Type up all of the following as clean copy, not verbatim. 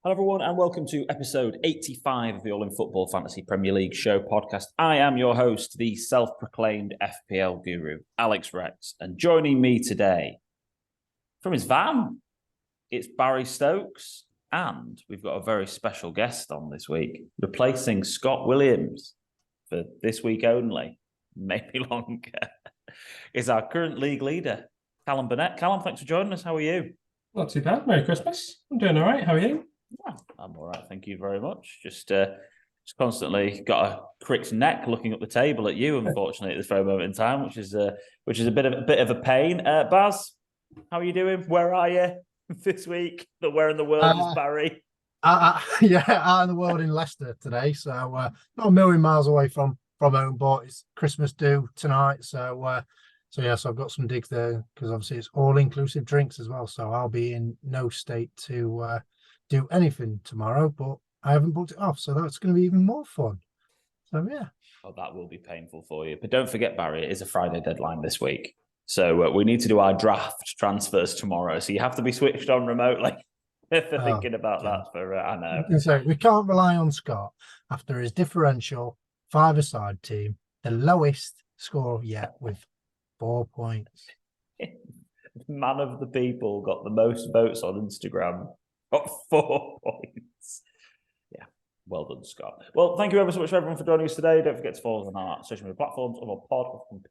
Hello, everyone, and welcome to episode 85 of the All in Football Fantasy Premier League show podcast. I am your host, the self-proclaimed FPL Guru, Alex Rex, and joining me today from his van, it's Barry Stokes, and we've got a very special guest on this week, replacing Scott Williams for this week only, maybe longer, is our current league leader, Callum Burnett. Callum, thanks for joining us. How are you? Not too bad. Merry Christmas. I'm doing all right. How are you? Yeah, I'm all right. Thank you very much. Just constantly got a cricked neck looking up the table at you, unfortunately, at this very moment in time, which is a bit of a pain. Baz, how are you doing? Where are you this week? Where in the world is Barry? Out in the world in Leicester today. So not a million miles away from home, but it's Christmas due tonight. So I've got some digs there because obviously it's all inclusive drinks as well. So I'll be in no state to do anything tomorrow, but I haven't booked it off, so that's going to be even more fun. So yeah. Oh, that will be painful for you. But don't forget, Barry, it is a Friday deadline this week. So we need to do our draft transfers tomorrow. So you have to be switched on remotely for thinking about that. I know. So we can't rely on Scott after his differential 5-a-side team, the lowest score yet with 4 points. Man of the people got the most votes on Instagram. Got 4 points. Yeah, well done, Scott. Well, thank you ever so much, everyone, for joining us today. Don't forget to follow us on our social media platforms, on our pod, on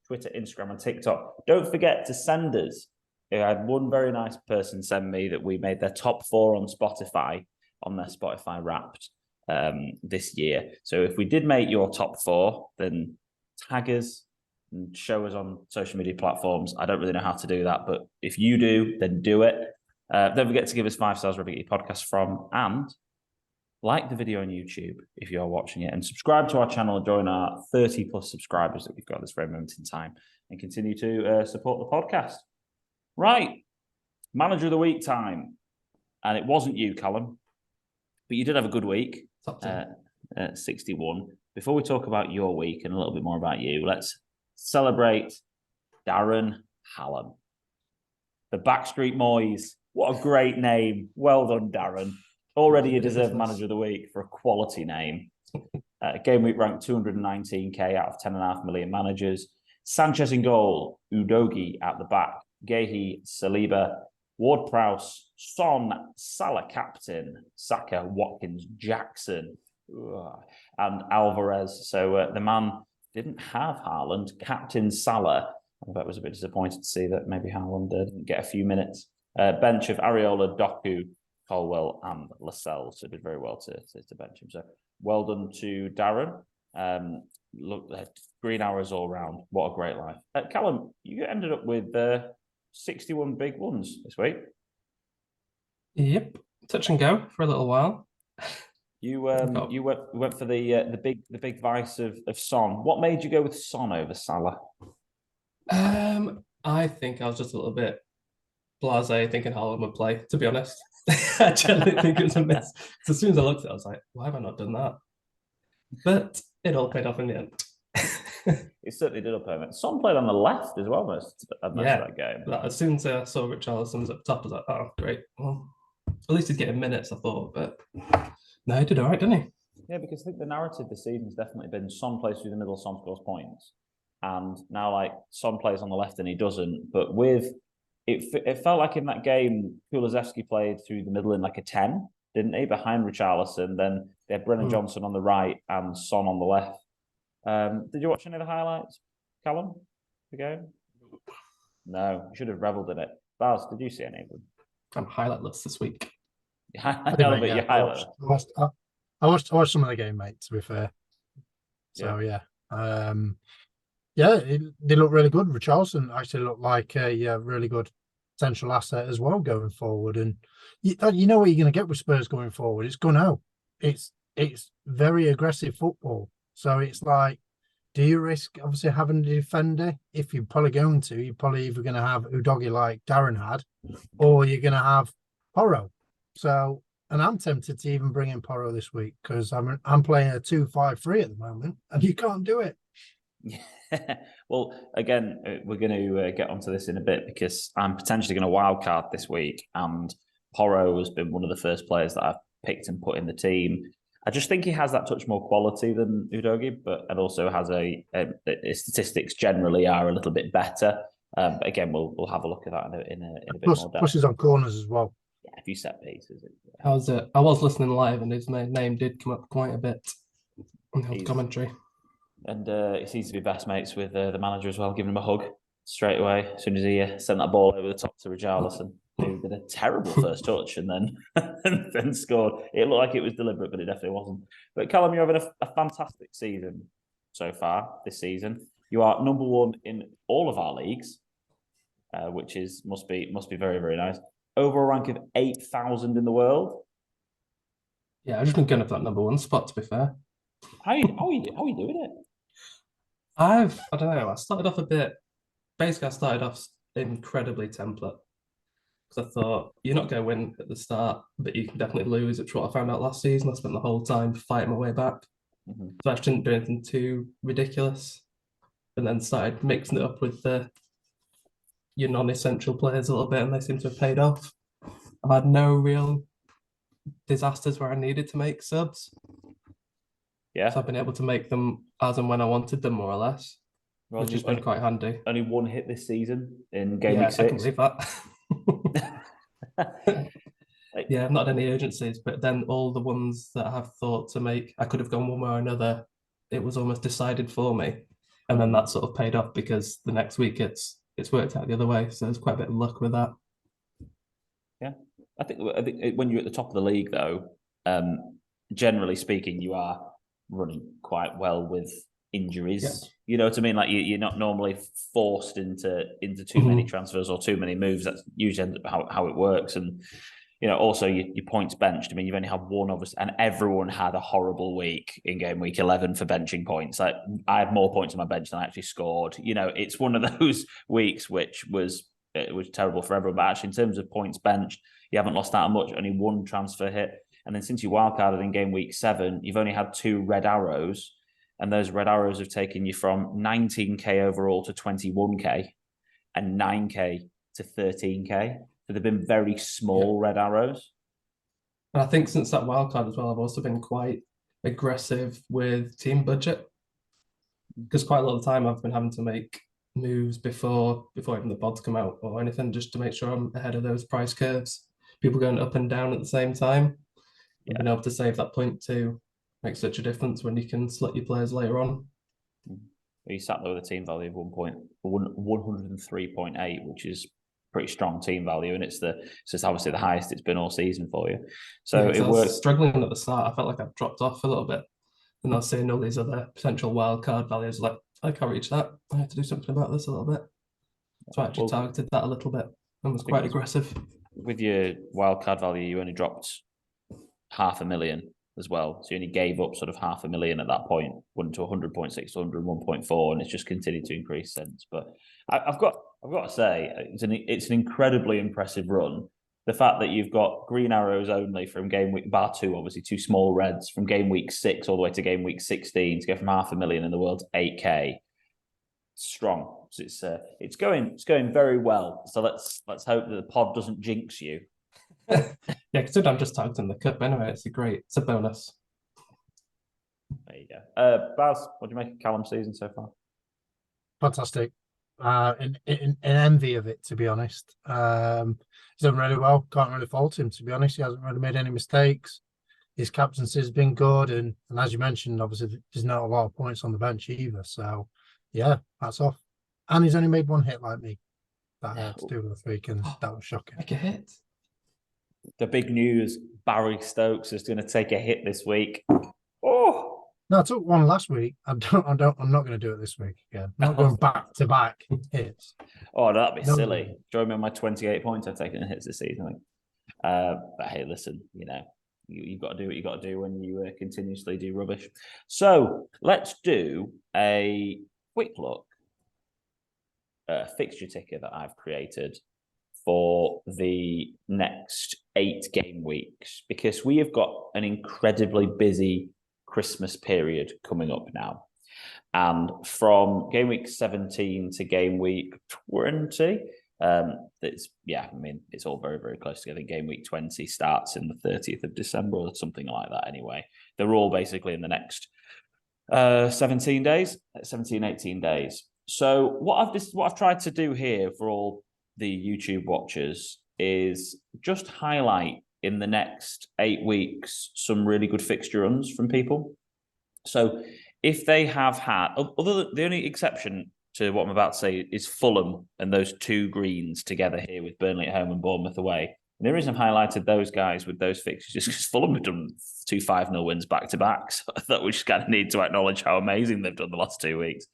Twitter, Instagram, and TikTok. Don't forget to send us. I had one very nice person send me that we made their top 4 on Spotify, on their Spotify Wrapped this year. So if we did make your top 4, then tag us and show us on social media platforms. I don't really know how to do that, but if you do, then do it. Don't forget to give us 5 stars wherever you get your podcast from, and like the video on YouTube if you're watching it, and subscribe to our channel and join our 30 plus subscribers that we've got at this very moment in time, and continue to support the podcast. Right, Manager of the Week time, and it wasn't you, Callum, but you did have a good week. 61. Before we talk about your week and a little bit more about you, let's celebrate Darren Hallam, the Backstreet Moys. What a great name. Well done, Darren. Already a deserved Manager of the Week for a quality name. Game week ranked 219k out of 10.5 million managers. Sanchez in goal. Udogie at the back. Gehi, Saliba, Ward-Prowse, Son, Salah captain, Saka, Watkins, Jackson, and Alvarez. So the man didn't have Haaland, captain Salah. I bet was a bit disappointed to see that maybe Haaland didn't get a few minutes. Bench of Areola, Doku, Colwell, and Lascelles. So did very well to bench him. So well done to Darren. Look, green hours all round. What a great life. Callum, you ended up with 61 big ones this week. Yep, touch and go for a little while. You went for the big vice of Son. What made you go with Son over Salah? I think I was just a little bit blasé thinking Haaland would play, to be honest. I genuinely think it was a miss. So as soon as I looked at it, I was like, why have I not done that? But it all paid off in the end. It certainly did all pay off. Son played on the left as well most of that game. As soon as I saw Richarlison was up top, I was like, oh, great. Well, at least he's getting minutes, I thought. But no, he did all right, didn't he? Yeah, because I think the narrative this season has definitely been Son plays through the middle, Son scores points. And now, like, Son plays on the left and he doesn't. But with it felt like in that game, Kulusevski played through the middle in like a 10, didn't he? Behind Richarlison. Then they had Brennan Johnson on the right and Son on the left. Did you watch any of the highlights, Callum? The game? No, you should have revelled in it. Baz, did you see any of them? I'm highlightless this week. I watched some of the game, mate, to be fair. So they look really good. Richarlison actually looked like a really good potential asset as well going forward. And you know what you're going to get with Spurs going forward. It's going out. It's very aggressive football. So it's like, do you risk obviously having a defender? If you're probably going to, you're probably either going to have Udogie like Darren had, or you're going to have Porro. So, and I'm tempted to even bring in Porro this week because I'm playing a 2-5-3 at the moment, and you can't do it. Well, again, we're going to get onto this in a bit because I'm potentially going to wildcard this week, and Porro has been one of the first players that I've picked and put in the team. I just think he has that touch more quality than Udogie, and also has his statistics generally are a little bit better. But again, we'll have a look at that in a bit more depth. Plus, on corners as well. Yeah, a few set pieces. I was listening live, and his name did come up quite a bit in the commentary. And he seems to be best mates with the manager as well, giving him a hug straight away as soon as he sent that ball over the top to Richarlison, who did a terrible first touch and then scored. It looked like it was deliberate, but it definitely wasn't. But Callum, you're having a fantastic season so far this season. You are number one in all of our leagues, which must be very, very nice. Overall rank of 8,000 in the world. Yeah, I've just been going up that number one spot, to be fair. How are you doing it? I don't know. I started off a bit. Basically, I started off incredibly template because I thought you're not going to win at the start, but you can definitely lose. It's what I found out last season. I spent the whole time fighting my way back. Mm-hmm. So I didn't do anything too ridiculous, and then started mixing it up with your non-essential players a little bit, and they seem to have paid off. I've had no real disasters where I needed to make subs. Yeah. So I've been able to make them as and when I wanted them, more or less, which has been quite handy. Only one hit this season in game week 6. I can believe that. Yeah, I've not had any urgencies, but then all the ones that I have thought to make, I could have gone one way or another. It was almost decided for me. And then that sort of paid off because the next week it's worked out the other way. So there's quite a bit of luck with that. Yeah. I think when you're at the top of the league, though, generally speaking, you are running quite well with injuries. Yeah. You know what I mean? Like you're not normally forced into too many transfers or too many moves. That's usually how it works. And also your points benched. I mean, you've only had one, obviously, and everyone had a horrible week in game week 11 for benching points. Like I had more points on my bench than I actually scored. It's one of those weeks which was terrible for everyone. But actually, in terms of points benched, you haven't lost that much. Only one transfer hit. And then since you wildcarded in game week 7, you've only had 2 red arrows. And those red arrows have taken you from 19k overall to 21k and 9k to 13k. So they've been very small red arrows. And I think since that wildcard as well, I've also been quite aggressive with team budget. Because quite a lot of the time I've been having to make moves before even the pods come out or anything, just to make sure I'm ahead of those price curves. People going up and down at the same time. Yeah. Being able to save that point too makes such a difference when you can select your players later on. You sat there with a team value of 103.8, which is pretty strong team value, and it's obviously the highest it's been all season for you. So it works. Struggling at the start, I felt like I've dropped off a little bit, and I was seeing all these other potential wild card values. Like I can't reach that. I have to do something about this a little bit. So I actually targeted that a little bit and was quite aggressive. With your wild card value, you only dropped 500,000 as well. So you only gave up sort of 500,000 at that point, went to 100.6 to 101.4, and it's just continued to increase since. But I've got to say, it's an incredibly impressive run. The fact that you've got green arrows only from game week, bar 2, obviously 2 small reds from game week 6 all the way to game week 16 to go from 500,000 in the world to 8k. Strong. So it's going very well. So let's hope that the pod doesn't jinx you. Yeah, considering I'm just tagged in the cup anyway, it's a bonus. There you go. Baz, what do you make of Callum's season so far? Fantastic. In envy of it, to be honest. He's done really well. Can't really fault him, to be honest. He hasn't really made any mistakes. His captaincy has been good, and as you mentioned, obviously there's not a lot of points on the bench either. So yeah, that's off. And he's only made one hit like me. That had to do with the week, and that was shocking. Make a hit. The big news: Barry Stokes is going to take a hit this week. Oh no, I took one last week. I'm not going to do it this week again. I'm not going back to back hits. Oh, that'd be silly. Join me on my 28 points I've taken in hits this season. But hey, listen, you've got to do what you got to do when you continuously do rubbish. So let's do a quick look at a fixture ticker that I've created for the next 8 game weeks, because we have got an incredibly busy Christmas period coming up now. And from game week 17 to game week 20, It's I mean, it's all very, very close together. Game week 20 starts in the 30th of December or something like that. Anyway, they're all basically in the next 17 days, 17, 18 days. So what I've tried to do here for all the YouTube watchers is just highlight in the next 8 weeks some really good fixture runs from people. So if they have had, the only exception to what I'm about to say is Fulham and those 2 greens together here with Burnley at home and Bournemouth away. And the reason I've highlighted those guys with those fixtures is because Fulham have done 2 5-0 wins back to back. So I thought we just kind of need to acknowledge how amazing they've done the last 2 weeks.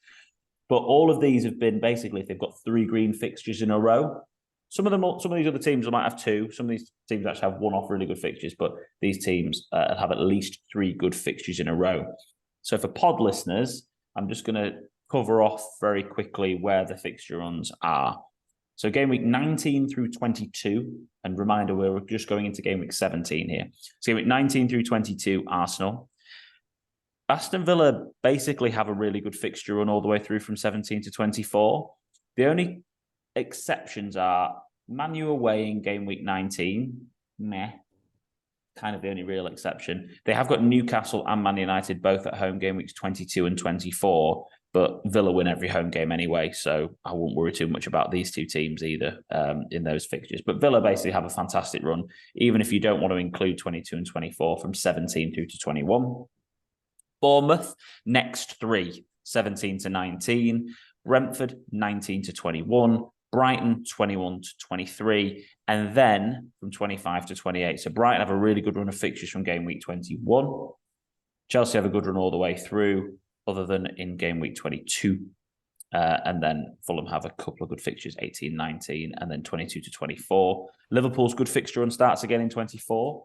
But all of these have been basically if they've got 3 green fixtures in a row. Some of these other teams might have 2. Some of these teams actually have 1 off really good fixtures, but these teams have at least 3 good fixtures in a row. So for pod listeners, I'm just going to cover off very quickly where the fixture runs are. So game week 19 through 22, and reminder, we're just going into game week 17 here. So game week 19 through 22, Arsenal. Aston Villa basically have a really good fixture run all the way through from 17 to 24. The only exceptions are Man U away in game week 19. Meh. Kind of the only real exception. They have got Newcastle and Man United both at home game weeks 22 and 24, but Villa win every home game anyway, so I won't worry too much about these 2 teams either in those fixtures. But Villa basically have a fantastic run, even if you don't want to include 22 and 24 from 17 through to 21. Bournemouth, next 3, 17 to 19. Brentford, 19 to 21. Brighton, 21 to 23. And then from 25 to 28. So Brighton have a really good run of fixtures from game week 21. Chelsea have a good run all the way through, other than in game week 22. And then Fulham have a couple of good fixtures, 18, 19, and then 22 to 24. Liverpool's good fixture run starts again in 24.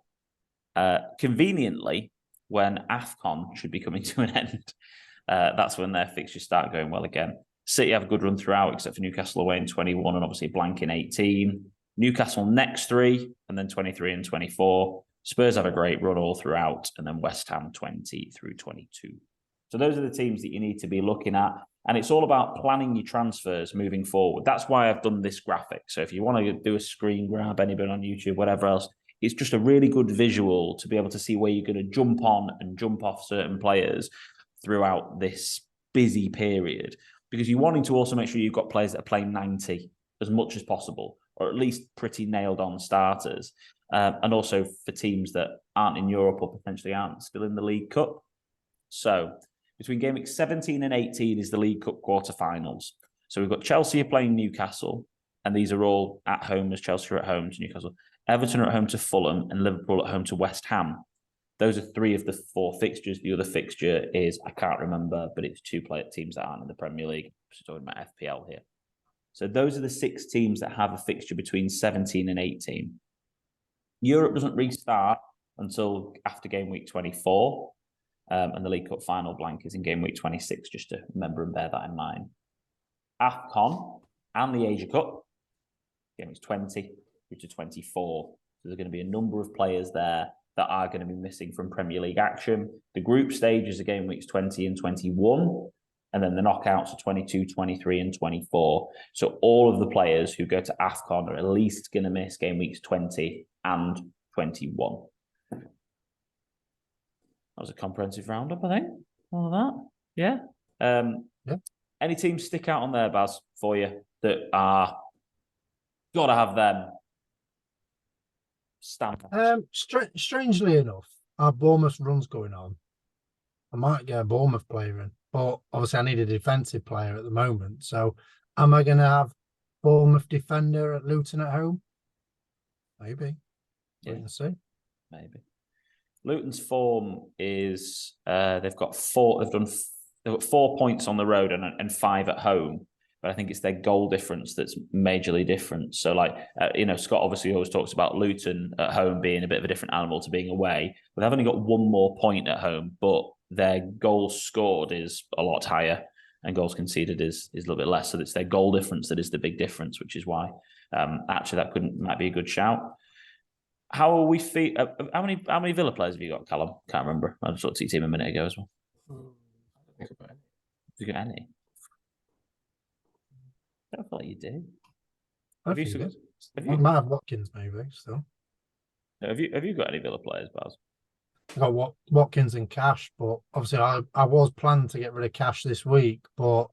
Conveniently, when AFCON should be coming to an end, that's when their fixtures start going well again. City have a good run throughout, except for Newcastle away in 21 and obviously blank in 18. Newcastle next 3, and then 23 and 24. Spurs have a great run all throughout, and then West Ham 20 through 22. So those are the teams that you need to be looking at. And it's all about planning your transfers moving forward. That's why I've done this graphic. So if you want to do a screen grab, anybody on YouTube, whatever else, it's just a really good visual to be able to see where you're going to jump on and jump off certain players throughout this busy period. Because you're wanting to also make sure you've got players that are playing 90 as much as possible, or at least pretty nailed on starters. And also for teams that aren't in Europe or potentially aren't still in the League Cup. So between game week 17 and 18 is the League Cup quarterfinals. So we've got Chelsea playing Newcastle, and these are all at home as Chelsea are at home to Newcastle. Everton are at home to Fulham, and Liverpool at home to West Ham. Those are 3 of the 4 fixtures. The other fixture is, I can't remember, but it's 2 teams that aren't in the Premier League. We're talking about FPL here. So those are the 6 teams that have a fixture between 17 and 18. Europe doesn't restart until after game week 24. And the League Cup final blank is in game week 26, just to remember and bear that in mind. AFCON and the Asia Cup, game weeks 20 through to 24. So there's going to be a number of players there that are going to be missing from Premier League action. The group stages are game weeks 20 and 21, and then the knockouts are 22, 23, and 24. So all of the players who go to AFCON are at least going to miss game weeks 20 and 21. That was a comprehensive roundup, I think. All of that. Yeah. Yeah. Any teams stick out on there, Baz, for you that are got to have them stamp? Strangely enough, our Bournemouth run's going on. I might get a Bournemouth player in, but obviously I need a defensive player at the moment. So am I going to have Bournemouth defender at Luton at home? Maybe. Yeah. Wait and see. Maybe. Luton's form is they've got 4 points on the road and 5 at home. But I think it's their goal difference that's majorly different. So, Scott obviously always talks about Luton at home being a bit of a different animal to being away. But they've only got 1 more point at home, but their goals scored is a lot higher and goals conceded is a little bit less. So it's their goal difference that is the big difference, which is why actually that might be a good shout. How are we how many Villa players have you got, Callum? Can't remember. I just looked at your team a minute ago as well. I don't think about it. Have you got any? I don't feel like you do. I Have you, think still- have I you, might have Watkins maybe still. have you got any Villa players, Baz? I got Watkins and Cash, but obviously I was planning to get rid of Cash this week, but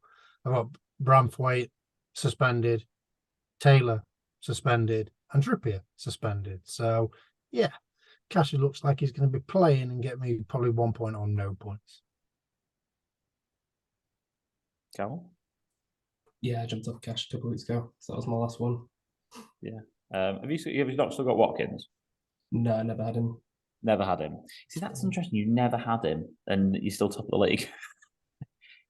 I got Bramthwaite suspended, Taylor suspended, and Trippier suspended. So yeah, Cash looks like he's going to be playing and get me probably 1 point on no points. Callum? Yeah, I jumped off Cash a couple of weeks ago. So that was my last one. Have you not still got Watkins? No, I never had him. Never had him. See, that's interesting. You never had him, and you're still top of the league.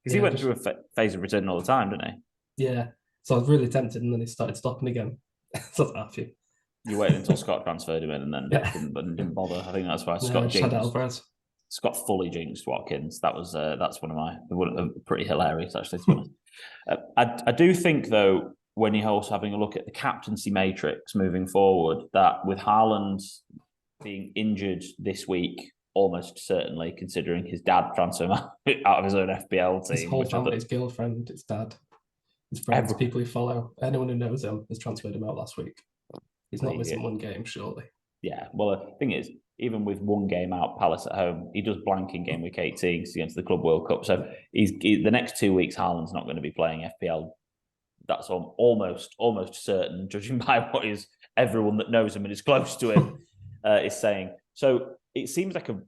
Because he Yeah, went just- through a phase of returning all the time, didn't he? Yeah. So I was really tempted, and then he started stopping again. So that's half you. You waited until Scott transferred him in, and then Yeah. didn't bother. I think that's why No, I Scott just had jinxed. Alvarez. Scott fully jinxed Watkins. That's one of my pretty hilarious actually. To be honest. I do think though, when you're also having a look at the captaincy matrix moving forward, that with Haaland being injured this week, almost certainly, considering his dad transferred out of his own FPL team, His whole family, his girlfriend, his dad, his friends, people he follow, anyone who knows him has transferred him out last week. He's not missing one game, surely. Yeah, well, the thing is, even with one game out, Palace at home, he does blank in game week 18 against the Club World Cup. So the next 2 weeks, Haaland's not going to be playing FPL. That's almost certain, judging by what is everyone that knows him and is close to him is saying. So it seems like a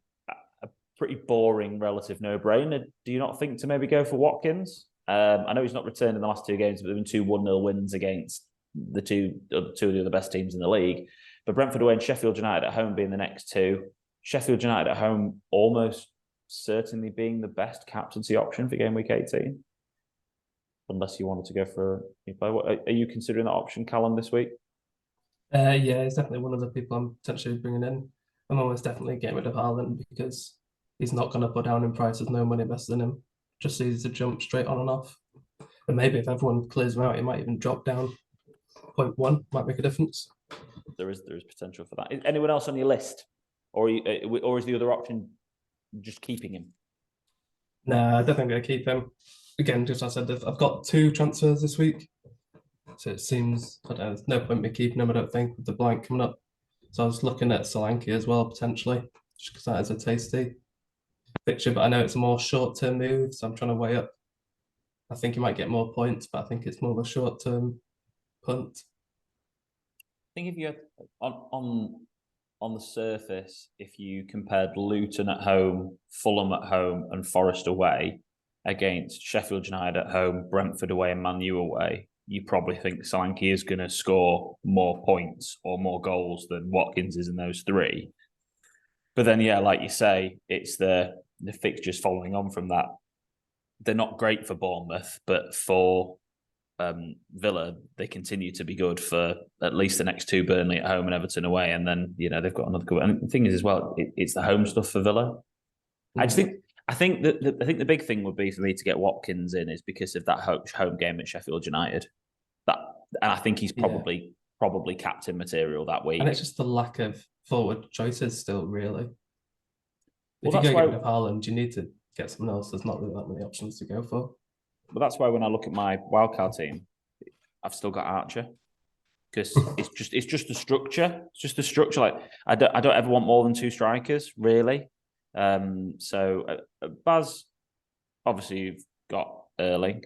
pretty boring relative no-brainer. Do you not think to maybe go for Watkins? I know he's not returned in the last 2 games, but there have been 2 1-0 wins against the two of the other best teams in the league. But Brentford away and Sheffield United at home being the next 2. Sheffield United at home almost certainly being the best captaincy option for game week 18. Unless you wanted to go for a player. Are you considering that option, Callum, this week? Yeah, he's definitely one of the people I'm potentially bringing in. I'm almost definitely getting rid of Haaland because he's not going to put down in price. There's no money invested in him. Just easy to jump straight on and off. And maybe if everyone clears him out, he might even drop down 0.1, might make a difference. There is potential for that. Is anyone else on your list? Or is the other option just keeping him? No, I don't think I'm going to keep him. Again, just as I said, I've got 2 transfers this week. So it seems, I don't know, there's no point in me keeping him, I don't think, with the blank coming up. So I was looking at Solanke as well, potentially, just because that is a tasty fixture. But I know it's a more short-term move, so I'm trying to weigh up. I think he might get more points, but I think it's more of a short-term punt. I think if you had, on the surface, if you compared Luton at home, Fulham at home, and Forest away against Sheffield United at home, Brentford away, and Man U away, you probably think Solanke is going to score more points or more goals than Watkins is in those 3. But then, yeah, like you say, it's the fixtures following on from that. They're not great for Bournemouth, but for Villa, they continue to be good for at least the next 2, Burnley at home and Everton away, and then they've got another good. And the thing is, as well, it's the home stuff for Villa. I think the big thing would be for me to get Watkins in is because of that home game at Sheffield United. And I think he's probably captain material that week. And it's just the lack of forward choices still, really. If Well, you that's go why- get rid of Haaland, you need to get someone else. There's not really that many options to go for. But that's why when I look at my wildcard team, I've still got Archer because it's just the structure. It's just the structure. Like I don't ever want more than 2 strikers, really. So Baz, obviously you've got Erling.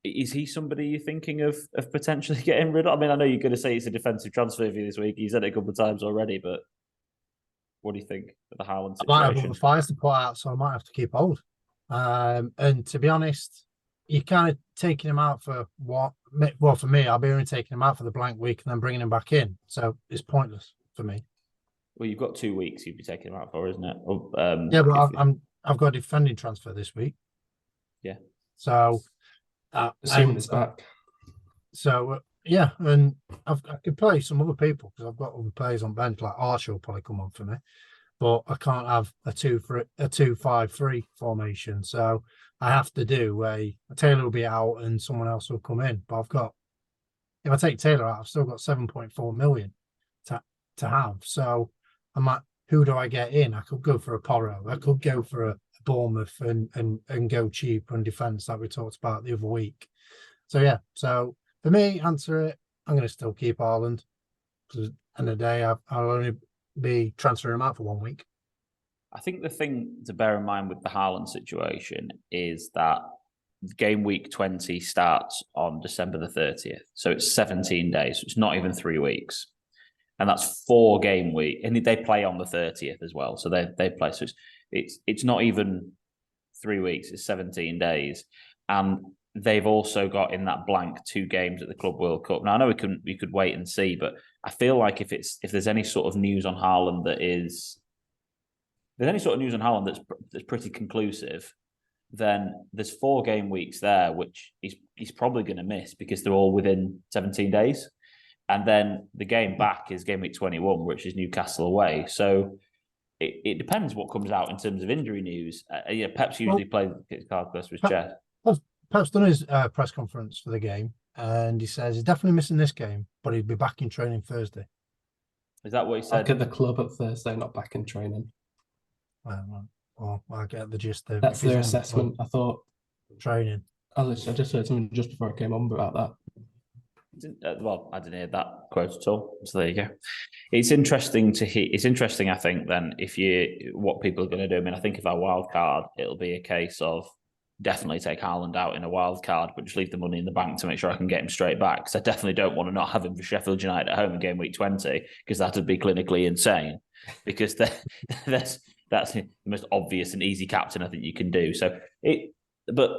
Is he somebody you're thinking of potentially getting rid of? I mean, I know you're going to say it's a defensive transfer for you this week. You said it a couple of times already, but what do you think of the Haaland I might have situation? other fires to put out, so I might have to keep hold. And to be honest, you're kind of taking him out for what? Well, for me, I'll be only taking him out for the blank week and then bringing him back in. So it's pointless for me. Well, you've got 2 weeks you'd be taking him out for, isn't it? Yeah, but I've got a defending transfer this week. Yeah. So Assuming it's back. So yeah, and I could play some other people because I've got other players on bench. Like Archer will probably come on for me, but I can't have a 2-5-3 formation. So I have to do a Taylor will be out and someone else will come in. But if I take Taylor out, I've still got 7.4 million to have. So I'm like, who do I get in? I could go for a Porro. I could go for a Bournemouth and go cheap on defence like we talked about the other week. So yeah, so For me, answer it. I'm going to still keep Haaland because at the end of the day, I'll only be transferring him out for 1 week. I think the thing to bear in mind with the Haaland situation is that game week 20 starts on December the 30th. So it's 17 days. So it's not even 3 weeks. And that's 4 game week. And they play on the 30th as well. So they play. So it's not even 3 weeks. It's 17 days. And they've also got in that blank 2 games at the Club World Cup. Now I know we could wait and see, but I feel like if there's any sort of news on Haaland that's pretty conclusive, then there's 4 game weeks there, which he's probably going to miss because they're all within 17 days. And then the game back is game week 21, which is Newcastle away. So it depends what comes out in terms of injury news. Pep's usually plays card close to his chest. Pep's done his press conference for the game, and he says he's definitely missing this game, but he'll be back in training Thursday. Is that what he said? Back at the club at Thursday, not back in training. Well, I get the gist of That's their assessment. I thought training. I just heard something just before I came on about that. Well, I didn't hear that quote at all. So there you go. It's interesting to hear. It's interesting, I think, then what people are going to do. I mean, I think if I wild card, it'll be a case of definitely take Haaland out in a wild card, but just leave the money in the bank to make sure I can get him straight back. Because I definitely don't want to not have him for Sheffield United at home in game week 20, because that would be clinically insane. Because that's the most obvious and easy captain I think you can do. But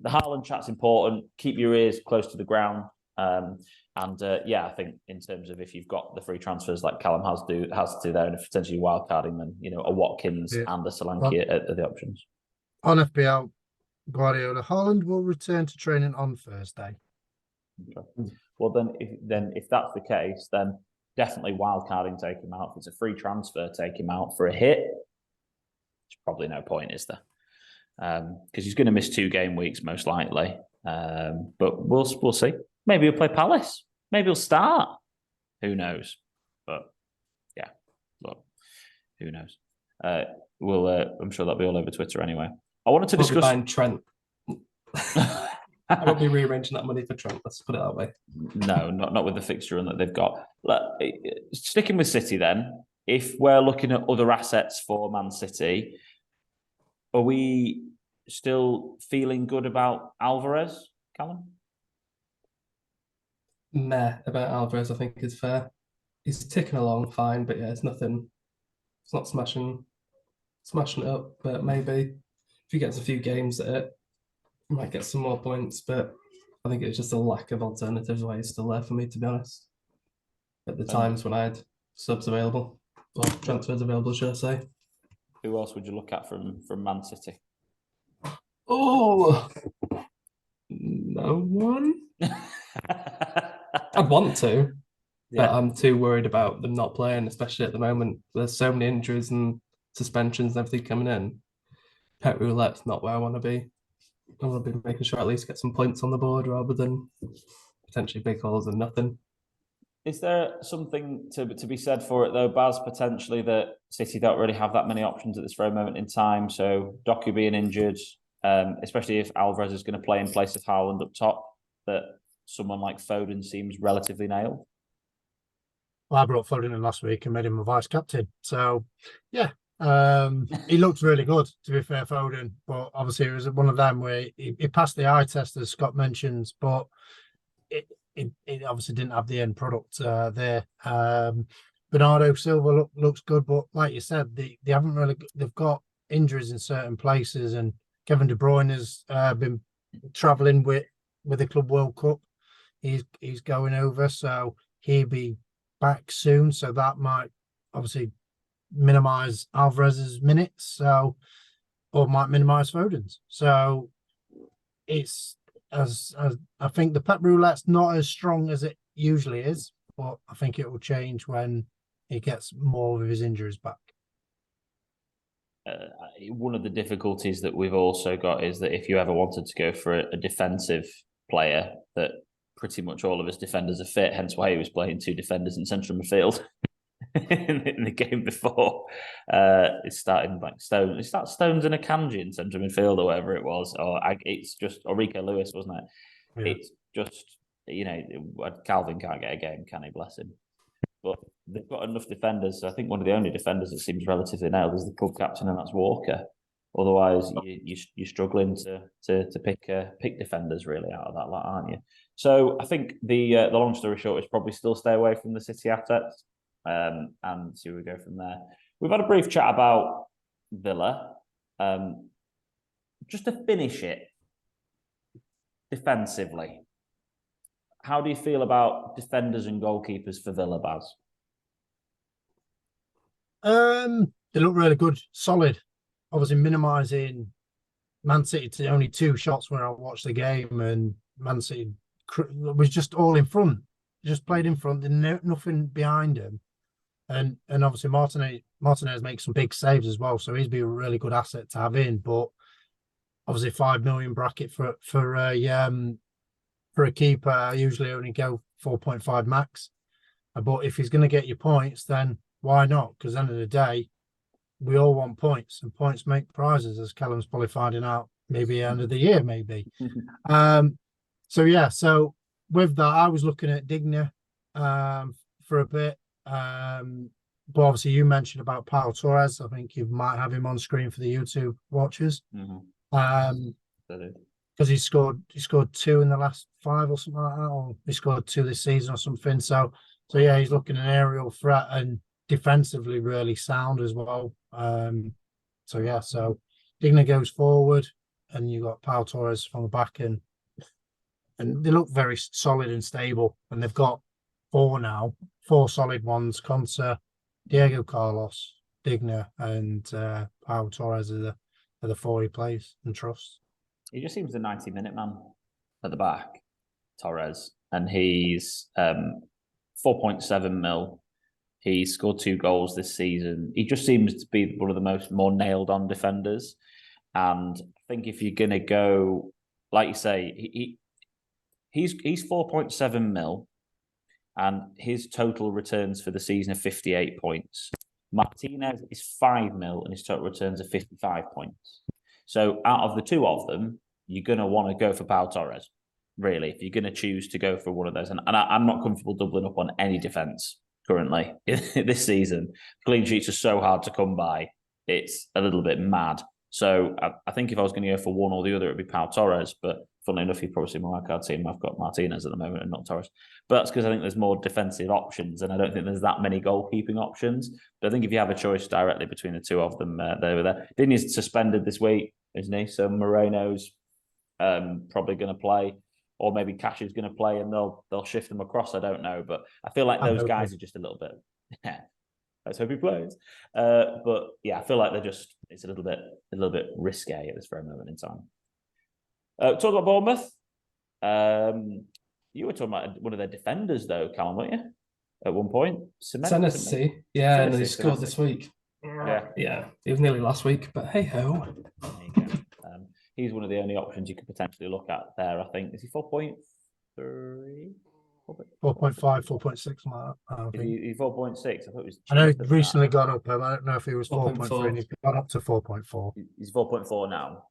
the Haaland chat's important. Keep your ears close to the ground. I think in terms of if you've got the free transfers like Callum has to there, and if potentially wildcarding, then a Watkins and a Solanke are the options. On FPL, Guardiola, Haaland will return to training on Thursday. Okay. Well, then if that's the case, then definitely wildcarding, take him out. If it's a free transfer, take him out. For a hit, there's probably no point, is there? Because he's going to miss 2 game weeks most likely. But we'll see. Maybe he'll play Palace. Maybe he'll start. Who knows? But yeah, look, who knows? I'm sure that'll be all over Twitter anyway. I wanted to discuss. Buying Trent. I won't be rearranging that money for Trent. Let's put it that way. No, not with the fixture run that they've got. Sticking with City, then, if we're looking at other assets for Man City, are we still feeling good about Alvarez, Callum? Meh about Alvarez, I think is fair. He's ticking along fine, but yeah, it's nothing. It's not smashing it up. But maybe if he gets a few games at it, he might get some more points. But I think it's just a lack of alternatives why he's still there for me, to be honest. At the times when I had subs available, or transfers available, should I say? Who else would you look at from Man City? Oh, no one. I'd want to, but I'm too worried about them not playing, especially at the moment. There's so many injuries and suspensions and everything coming in. Pet roulette's not where I want to be. I want to be making sure I at least get some points on the board rather than potentially big holes and nothing. Is there something to be said for it, though, Baz, potentially that City don't really have that many options at this very moment in time? So Doku being injured, especially if Alvarez is going to play in place of Haaland up top, that someone like Foden seems relatively nailed. Well, I brought Foden in last week and made him a vice captain. So, yeah, he looks really good, to be fair, Foden. But obviously, it was one of them where he passed the eye test, as Scott mentions, but it obviously didn't have the end product there. Bernardo Silva looks good, but like you said, they haven't really. They've got injuries in certain places, and Kevin De Bruyne has been travelling with the Club World Cup. He's going over, so he'll be back soon. So that might obviously minimise Alvarez's minutes, or might minimise Foden's. So it's as I think the Pep Roulette's not as strong as it usually is, but I think it will change when he gets more of his injuries back. One of the difficulties that we've also got is that if you ever wanted to go for a defensive player, that pretty much all of his defenders are fit, hence why he was playing 2 defenders in central midfield in the game before. It's starting like Stones. It starts Stones and Akanji in central midfield or whatever it was, or it's just Rico Lewis, wasn't it? Yeah. It's just Calvin can't get a game, can he? Bless him. But they've got enough defenders. So I think one of the only defenders that seems relatively nailed is the club captain, and that's Walker. Otherwise, you're struggling to pick defenders really out of that lot, aren't you? So I think the long story short is probably still stay away from the City assets, and see where we go from there. We've had a brief chat about Villa. Just to finish it defensively, how do you feel about defenders and goalkeepers for Villa, Baz? They look really good, solid. Obviously, minimising Man City to only 2 shots when I watched the game, and Man City was just all in front. Just played in front, nothing behind him, and obviously Martinez makes some big saves as well, so he's been a really good asset to have in. But obviously, 5 million bracket for a keeper, I usually only go 4.5 max. But if he's going to get you points, then why not? Because at the end of the day, we all want points, and points make prizes, as Callum's probably finding out maybe end of the year, maybe. So with that, I was looking at Digne for a bit. But obviously you mentioned about Pau Torres. I think you might have him on screen for the YouTube watchers. Because he scored 2 in the last 5 or something like that, or he scored 2 this season or something. So yeah, he's looking an aerial threat and defensively really sound as well. So Digne goes forward, and you got Pau Torres from the back, and they look very solid and stable. And they've got 4 now, 4 solid ones: Conte, Diego Carlos, Digne, and Pau Torres are the 4 he plays and trusts. He just seems the 90-minute man at the back, Torres, and he's 4.7 mil. He scored 2 goals this season. He just seems to be one of the more nailed on defenders. And I think if you're going to go, like you say, he's 4.7 mil, and his total returns for the season are 58 points. Martinez is 5 mil, and his total returns are 55 points. So out of the 2 of them, you're going to want to go for Pau Torres, really, if you're going to choose to go for one of those. And I'm not comfortable doubling up on any defence currently this season. Clean sheets are so hard to come by. It's a little bit mad. So I think if I was going to go for one or the other, it would be Pau Torres. But funnily enough, you've probably seen my card team. I've got Martinez at the moment and not Torres. But that's because I think there's more defensive options, and I don't think there's that many goalkeeping options. But I think if you have a choice directly between the 2 of them, they were there. Digne's suspended this week, isn't he? So Moreno's probably going to play, or maybe Cash is going to play, and they'll shift them across. I don't know, but I feel like those guys are just a little bit. Yeah, let's hope he plays. But yeah, I feel like it's a little bit risque at this very moment in time. Talk about Bournemouth. You were talking about one of their defenders, though, Callum, weren't you? At one point, Senesi. Yeah, and he scored this week. Yeah, it was nearly last week, but hey ho. He's one of the only options you could potentially look at there, I think. Is he 4.3? 4.5, 4.6. He's 4.6. I thought it was. I know he's recently gone up. I don't know if he was 4.3, and he's gone up to 4.4. He's 4.4 now.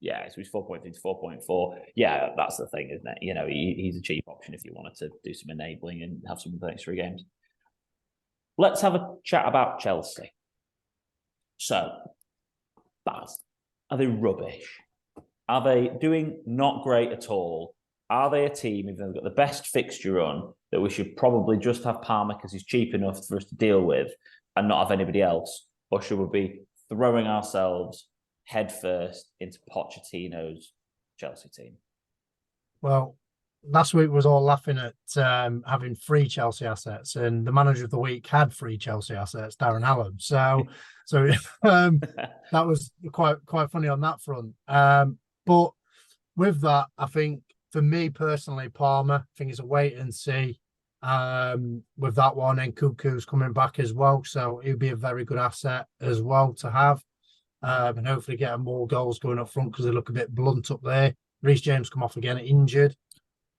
Yeah, so he's 4.3 to 4.4. Yeah, that's the thing, isn't it? You know, he's a cheap option if you wanted to do some enabling and have some extra games. Let's have a chat about Chelsea. So, Baz, are they rubbish? Are they doing not great at all? Are they a team, if they've got the best fixture on, that we should probably just have Palmer because he's cheap enough for us to deal with and not have anybody else? Or should we be throwing ourselves headfirst into Pochettino's Chelsea team? Well, last week was all laughing at having 3 Chelsea assets, and the manager of the week had 3 Chelsea assets, Darren Hallam. So that was quite funny on that front. But with that, I think for me personally, Palmer, I think it's a wait and see with that one. And Cuckoo's coming back as well, so he'll be a very good asset as well to have. And hopefully get more goals going up front because they look a bit blunt up there. Reece James come off again injured.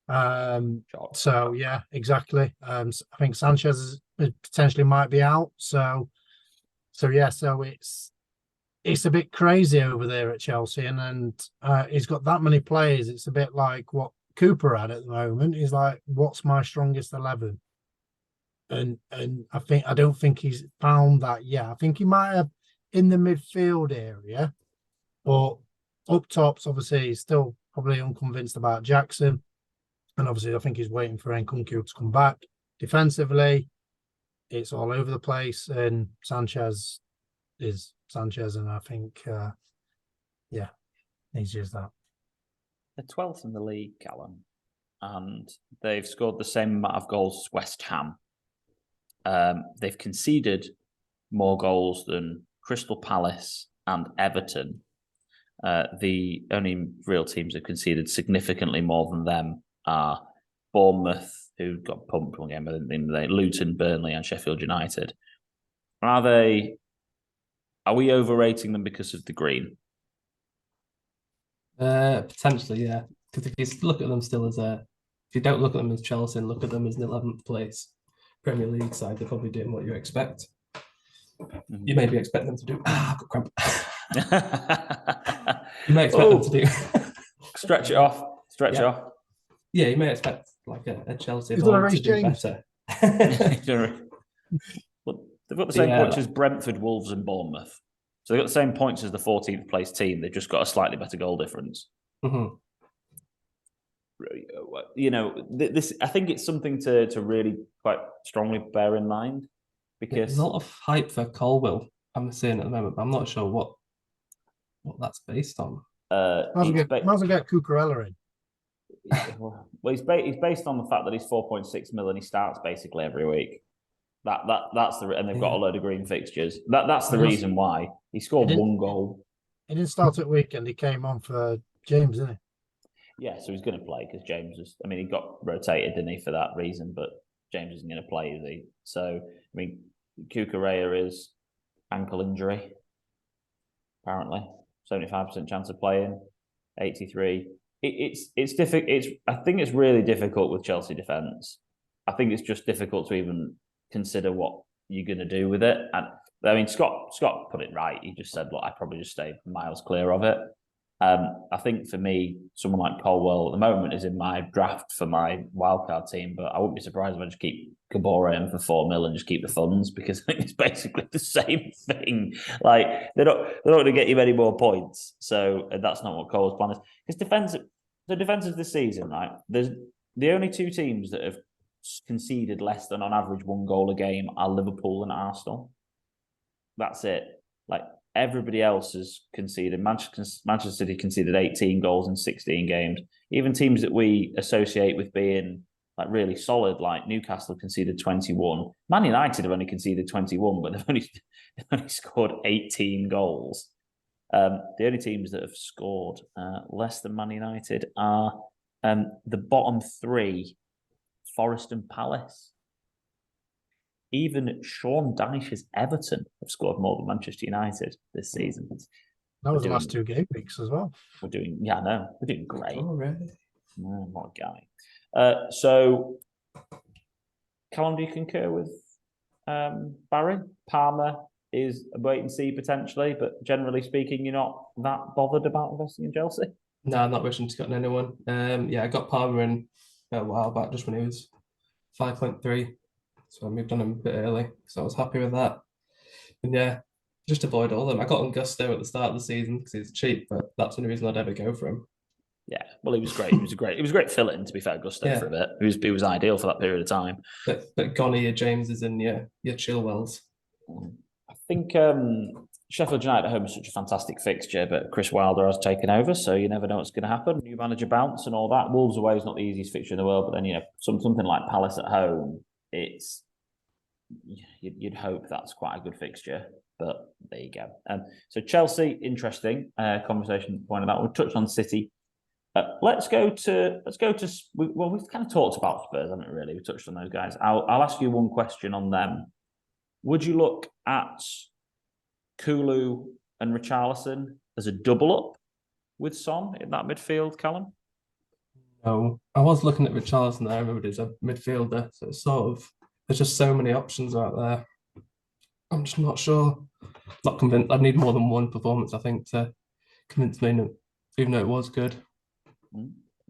So yeah, exactly. I think Sanchez potentially might be out. So it's a bit crazy over there at Chelsea, and he's got that many players. It's a bit like what Cooper at the moment is like, what's my strongest 11? And I don't think he's found that yet. I think he might have in the midfield area, but up tops, obviously, he's still probably unconvinced about Jackson. And obviously, I think he's waiting for Nkunku to come back. Defensively, it's all over the place. And Sanchez is Sanchez. And I think, he's just that. They're 12th in the league, Callum, and they've scored the same amount of goals as West Ham. They've conceded more goals than Crystal Palace and Everton. The only real teams that conceded significantly more than them are Bournemouth, who got pumped one game, Luton, Burnley, and Sheffield United. Are we overrating them because of the green? Potentially, yeah. Because if you look at them still as if you don't look at them as Chelsea and look at them as an 11th place Premier League side, they're probably doing what you expect. Mm-hmm. You maybe expect them to do. I've got cramp. You may expect them to do. Stretch it off. Stretch it off. Yeah, you may expect like a Chelsea to do James. better. Well, they've got the same points as Brentford, Wolves, and Bournemouth. So they've got the same points as the 14th place team. They've just got a slightly better goal difference. Mm-hmm. This I think it's something to really quite strongly bear in mind, because there's a lot of hype for Colwill I'm seeing at the moment, but I'm not sure what that's based on. Might as well get Cucurella in. Well, he's based on the fact that he's 4.6 million and he starts basically every week. That's and they've got a load of green fixtures. That's the reason why he scored one goal. He didn't start at weekend. He came on for James, didn't he? Yeah, so he's going to play because James was. I mean, he got rotated, didn't he, for that reason? But James isn't going to play, is he? So I mean, Cucurella is ankle injury. Apparently, 75% chance of playing. 83. It's difficult. I think it's really difficult with Chelsea defence. I think it's just difficult to even consider what you're going to do with it. And I mean, Scott put it right. He just said, "Look, I'd probably just stay miles clear of it." I think for me, someone like Colwill at the moment is in my draft for my wildcard team, but I wouldn't be surprised if I just keep Kabore in for 4 mil and just keep the funds, because I think it's basically the same thing. Like they're not going to get you many more points, so that's not what Cole's plan is. Because defense of the season, right? There's the only two teams that have conceded less than on average 1 goal a game are Liverpool and Arsenal. That's it. Like everybody else has conceded. Manchester City conceded 18 goals in 16 games. Even teams that we associate with being like really solid, like Newcastle, conceded 21. Man United have only conceded 21, but they've only scored 18 goals. The only teams that have scored less than Man United are the bottom 3, Forest and Palace. Even Sean Dyche's Everton have scored more than Manchester United this season. That was the last 2 game weeks as well. We're doing great. Oh, really? What a guy. So, Callum, do you concur with Barry? Palmer is a wait and see potentially, but generally speaking, you're not that bothered about investing in Chelsea? No, I'm not wishing to get anyone. I got Palmer in a while back, just when he was 5.3. So I moved on him a bit early, so I was happy with that. And just avoid all of them. I got on Gusto at the start of the season because he's cheap, but that's the only reason I'd ever go for him. Yeah, well, he was great. He was a great fill-in, to be fair, Gusto, for a bit. He was ideal for that period of time. But gone are your Jameses and your Chilwells. I think Sheffield United at home is such a fantastic fixture, but Chris Wilder has taken over, so you never know what's going to happen. New manager bounce and all that. Wolves away is not the easiest fixture in the world, but then something like Palace at home, you'd hope that's quite a good fixture, but there you go. So Chelsea, interesting conversation pointed out. We've touched on City. Let's go to. We've kind of talked about Spurs, haven't we? Really, we touched on those guys. I'll ask you one question on them. Would you look at Kulu and Richarlison as a double up with Son in that midfield, Callum? No, I was looking at Richarlison there. I remember he's a midfielder, so it's there's just so many options out there. I'm just not sure. Not convinced. I'd need more than one performance, I think, to convince me, even though it was good.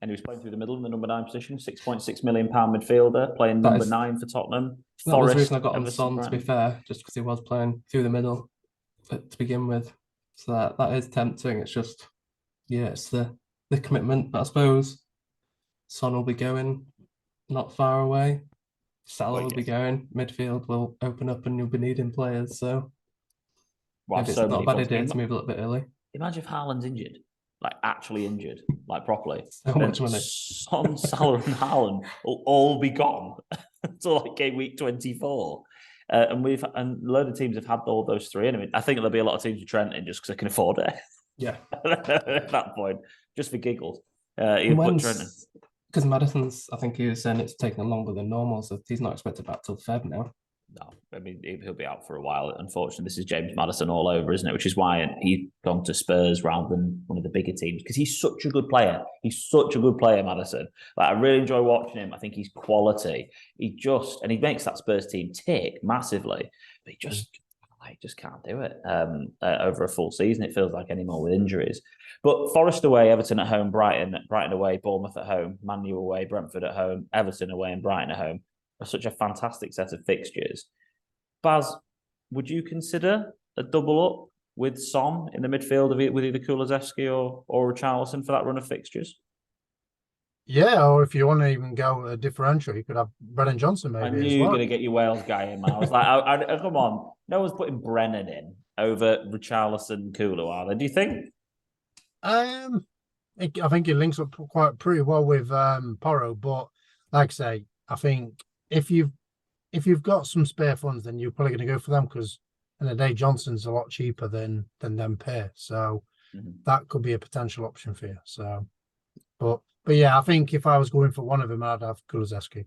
and he was playing through the middle in the number 9 position, £6.6 million midfielder, playing number 9 for Tottenham. That was the reason I Forest, got on Everton, Son, to Brighton. be fair, just because he was playing through the middle to begin with. So that is tempting. It's just, yeah, it's the commitment. But I suppose Son will be going not far away. Salah will be going. Midfield will open up and you'll be needing players. So maybe it's not a bad idea to move a little bit early. Imagine if Haaland's injured, like actually injured, like properly. So much money. Son, Salah, and Haaland will all be gone until like game week 24. And a load of teams have had all those three in. I mean, I think there'll be a lot of teams with Trent in just because they can afford it. Yeah. At that point, just for giggles. You put Trent in. Because Maddison's, I think he was saying it's taking longer than normal, so he's not expected back till Feb now. No, I mean, he'll be out for a while. Unfortunately, this is James Maddison all over, isn't it? Which is why he's gone to Spurs rather than one of the bigger teams, because he's such a good player. He's such a good player, Maddison. Like, I really enjoy watching him. I think he's quality. He makes that Spurs team tick massively, but he just can't do it over a full season. It feels like anymore with injuries. But Forest away, Everton at home, Brighton away, Bournemouth at home, Man U away, Brentford at home, Everton away, and Brighton at home. Such a fantastic set of fixtures. Baz, would you consider a double up with Son in the midfield with either Kulusevski or Richarlison for that run of fixtures? Yeah, or if you want to even go a differential, you could have Brennan Johnson maybe. I knew you were going to get your Wales guy in, man. I was like, come on. No one's putting Brennan in over Richarlison, Kulu, are they? Do you think? I think it links up pretty well with Porro, but like I say, I think if you've got some spare funds, then you're probably going to go for them, because in the day Johnson's a lot cheaper than them pair. So that could be a potential option for you. So, but yeah, I think if I was going for one of them, I'd have Kulusevski.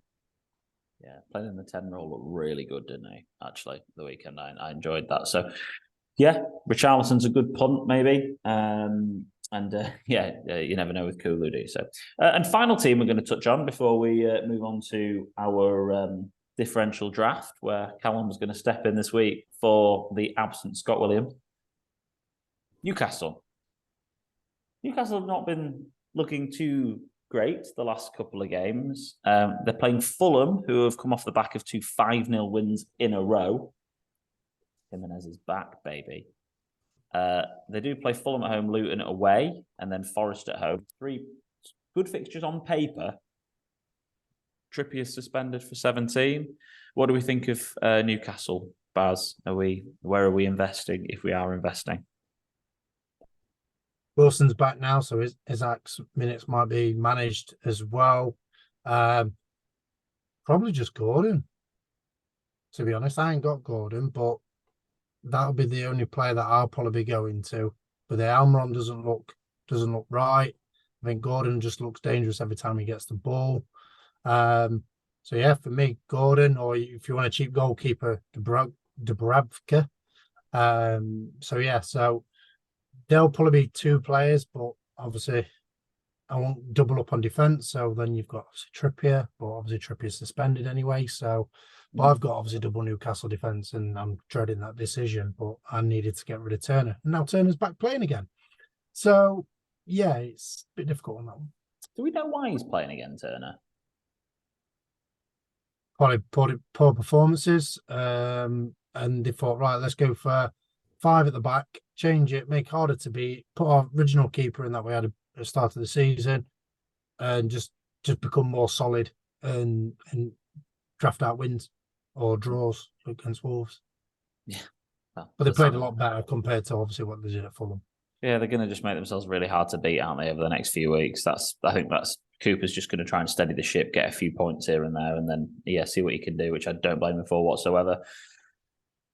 Yeah, playing in the 10 role looked really good, didn't he? Actually, the weekend I enjoyed that. So, yeah, Richarlison's a good punt, maybe. You never know with Kulu, do you? So, and final team we're going to touch on before we move on to our differential draft, where Callum's going to step in this week for the absent Scott Williams. Newcastle. Newcastle have not been looking too great the last couple of games. They're playing Fulham, who have come off the back of 2 5-0 wins in a row. Jimenez is back, baby. They do play Fulham at home, Luton away, and then Forest at home. 3 good fixtures on paper. Trippier suspended for 17. What do we think of Newcastle, Baz? Where are we investing if we are investing? Wilson's back now, so Isaac's minutes might be managed as well. Probably just Gordon. To be honest, I ain't got Gordon, but that'll be the only player that I'll probably be going to. But the Almiron doesn't look right. I think Gordon just looks dangerous every time he gets the ball. So yeah, for me, Gordon, or if you want a cheap goalkeeper, Dubravka. So there'll probably be 2 players, but obviously I won't double up on defence. So then you've got Trippier, but obviously Trippier's suspended anyway. So, but I've got obviously double Newcastle defence, and I'm dreading that decision. But I needed to get rid of Turner, and now Turner's back playing again. So yeah, it's a bit difficult on that one. Do we know why he's playing again, Turner? Probably poor performances, and they thought, right, let's go for 5 at the back, change it, make it harder to beat, put our original keeper in that we had at the start of the season, and just become more solid and draft out wins or draws against Wolves. Yeah. Well, but they played a lot better compared to obviously what they did at Fulham. Yeah, they're going to just make themselves really hard to beat, aren't they, over the next few weeks? I think Cooper's just going to try and steady the ship, get a few points here and there, and then, see what he can do, which I don't blame him for whatsoever.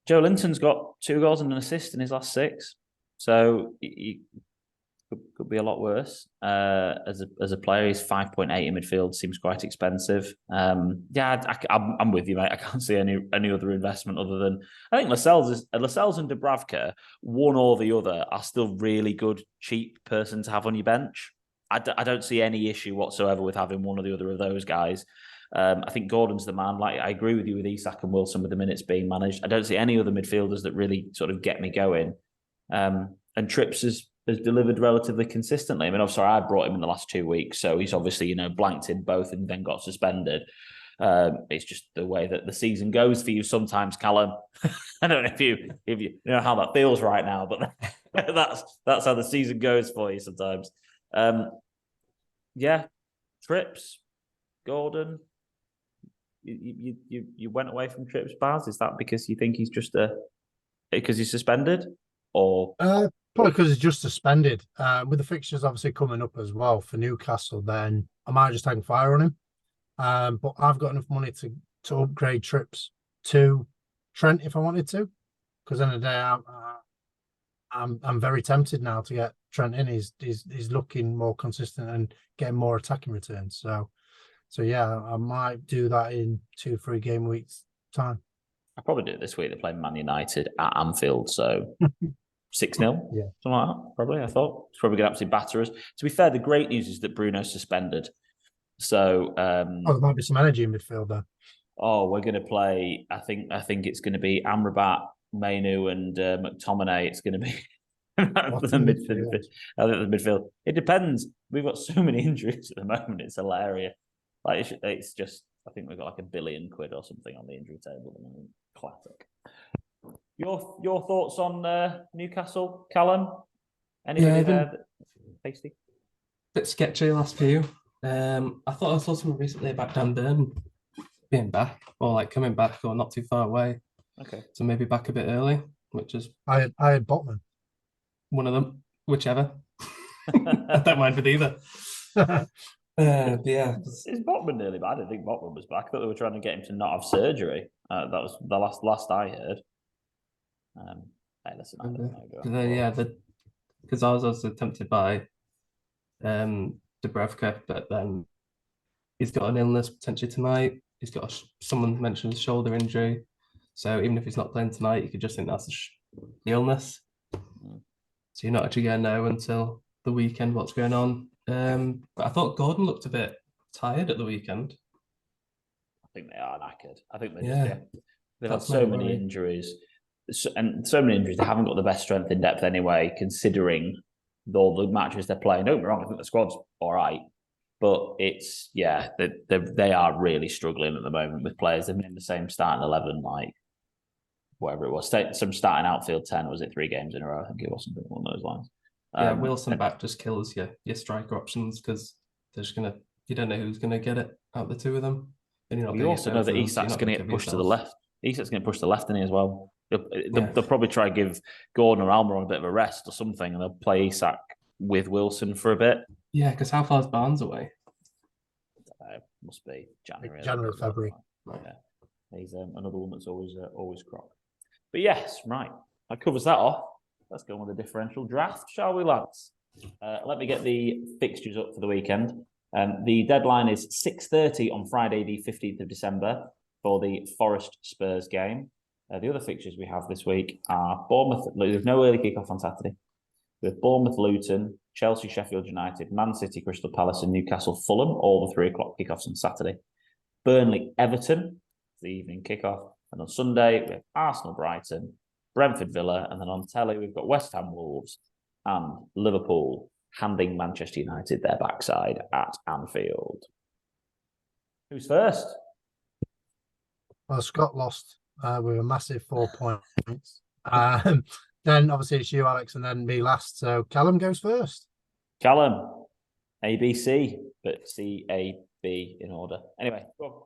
Joe Linton's got 2 goals and an assist in his last 6. So he could be a lot worse. As a player, he's 5.8 in midfield, seems quite expensive. I'm with you, mate. I can't see any other investment other than, I think Lascelles and Dubravka, one or the other, are still really good, cheap person to have on your bench. I don't see any issue whatsoever with having one or the other of those guys. I think Gordon's the man. Like, I agree with you with Isak and Wilson with the minutes being managed. I don't see any other midfielders that really sort of get me going. And Trips has has delivered relatively consistently. I mean, I'm sorry, I brought him in the last 2 weeks, so he's obviously, blanked in both and then got suspended. It's just the way that the season goes for you sometimes, Callum. I don't know if you know how that feels right now, but that's how the season goes for you sometimes. Yeah, Trips, Gordon. You went away from Trips, Baz. Is that because you think he's just because he's suspended, or probably because he's just suspended? With the fixtures obviously coming up as well for Newcastle, then I might just hang fire on him. But I've got enough money to upgrade Trips to Trent if I wanted to, because in the day I'm very tempted now to get Trent in. He's looking more consistent and getting more attacking returns. So yeah, I might do that in 2-3 game weeks time. I'll probably do it this week. They're playing Man United at Anfield, so 6-0, yeah, something like that. Probably, I thought it's probably going to absolutely batter us. To be fair, the great news is that Bruno's suspended. So, there might be some energy in midfield there. Oh, we're going to play. I think it's going to be Amrabat, Mainu, and McTominay. It's going to be the midfield. I think the midfield. It depends. We've got so many injuries at the moment. It's hilarious. Like it's just. I think we've got like £1 billion or something on the injury table at the moment. Classic. Your thoughts on Newcastle, Callum? Anybody there? Tasty. Bit sketchy last few. I thought I saw something recently about Dan Burn being back, or like coming back, or not too far away. Okay. So maybe back a bit early, which is I had Botman. One of them, whichever. I don't mind with either. Yeah. Is Botman nearly bad? I didn't think Botman was back. I thought they were trying to get him to not have surgery. That was the last I heard. Hey, listen, I don't know. Because I was also tempted by Dubravka, but then he's got an illness potentially tonight. He's got someone mentioned shoulder injury, so even if he's not playing tonight, you could just think that's the illness. So you're not actually going to know until the weekend what's going on. But I thought Gordon looked a bit tired at the weekend. I think they are knackered. I think they've had so many injuries. And so many injuries, they haven't got the best strength in depth anyway, considering all the matches they're playing. Don't get me wrong, I think the squad's all right. But it's, they are really struggling at the moment with players. They've been in the same starting 11, like, whatever it was. Some starting outfield 10, was it 3 games in a row? I think it was something along those lines. Yeah, Wilson back just kills your striker options because you don't know who's going to get it out of the two of them. And you also know that Isak's going to get pushed to the left. Isak's going to push to the left, isn't he, as well? They'll probably try and give Gordon or Almiron a bit of a rest or something, and they'll play Isak with Wilson for a bit. Yeah, because how far is Barnes away? Must be January. January, February. Right. Yeah. He's another one that's always cropped. But yes, right. That covers that off. Let's go on with the differential draft, shall we, lads? Let me get the fixtures up for the weekend. The deadline is 6:30 on Friday, the 15th of December, for the Forest Spurs game. The other fixtures we have this week are Bournemouth. There's no early kickoff on Saturday. We have Bournemouth, Luton, Chelsea, Sheffield United, Man City, Crystal Palace, and Newcastle, Fulham. All the 3 o'clock kickoffs on Saturday. Burnley, Everton, the evening kickoff, and on Sunday we have Arsenal, Brighton, Brentford, Villa, and then on telly we've got West Ham, Wolves, and Liverpool handing Manchester United their backside at Anfield. Who's first? Well, Scott lost with a massive 4 points. Then obviously it's you, Alex, and then me last. So Callum goes first. Callum, ABC, but C-A-B in order. Anyway, go on.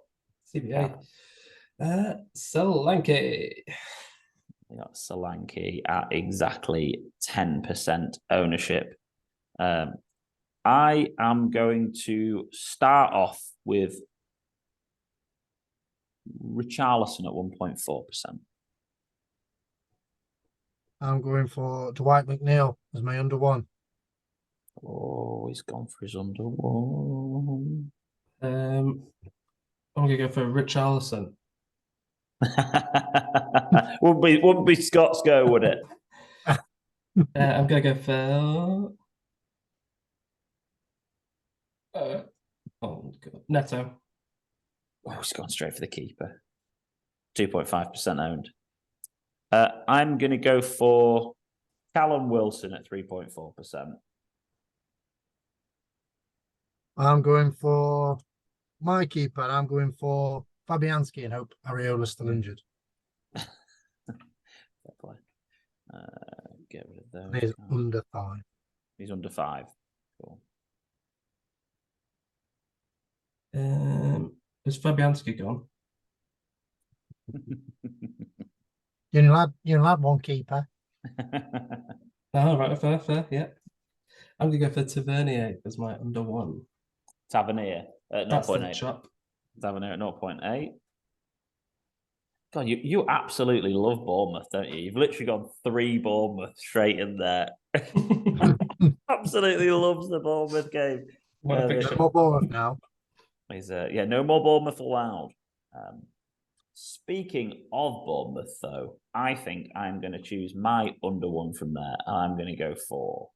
CBA. Solanke. We got Solanke at exactly 10% ownership. I am going to start off with Richarlison at 1.4%. I'm going for Dwight McNeil as my under one. Oh, he's gone for his under one. I'm going to go for Richarlison. wouldn't be Scott's go, would it? I'm going to go for Neto. Oh, he's gone straight for the keeper. 2.5% owned. I'm going to go for Callum Wilson at 3.4%. I'm going for my keeper. I'm going for Fabianski and hope Areola's still injured. Fair play. Get rid of those. He's under 5. He's under 5. Cool. Is Fabianski gone? You only had one keeper. Oh, right, fair, yeah. I'm going to go for Tavernier as my under 1. Tavernier at That's the 0.8. chop. Tavernier at 0.8. God, you absolutely love Bournemouth, don't you? You've literally got 3 Bournemouth straight in there. Absolutely loves the Bournemouth game. What a picture. More Bournemouth now. He's no more Bournemouth allowed. Speaking of Bournemouth, though, I think I'm going to choose my under 1 from there. I'm going to go for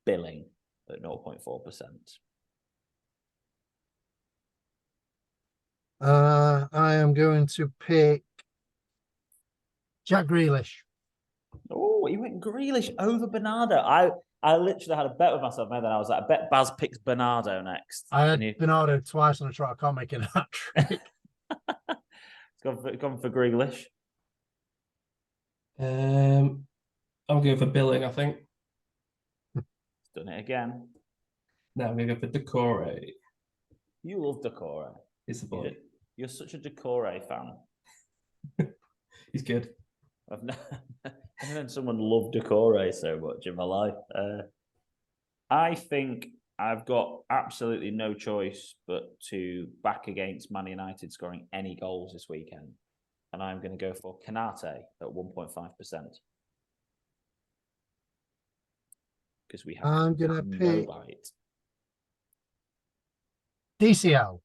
Billing at 0.4%. I am going to pick Jack Grealish. Oh, he went Grealish over Bernardo. I literally had a bet with myself, and then I was like, I bet Baz picks Bernardo next. I had Bernardo twice on a try. I can't make a hat trick. Gone for Grealish. I'm going for Billing, I think. Done it again. Now I'm going to go for Decore. You love Decore. He's the boy. You're such a Decore fan. He's good. I've never known someone love Decore so much in my life. I think I've got absolutely no choice but to back against Man United scoring any goals this weekend. And I'm going to go for Canate at 1.5%. Because we have I'm going to pick bite. DCL.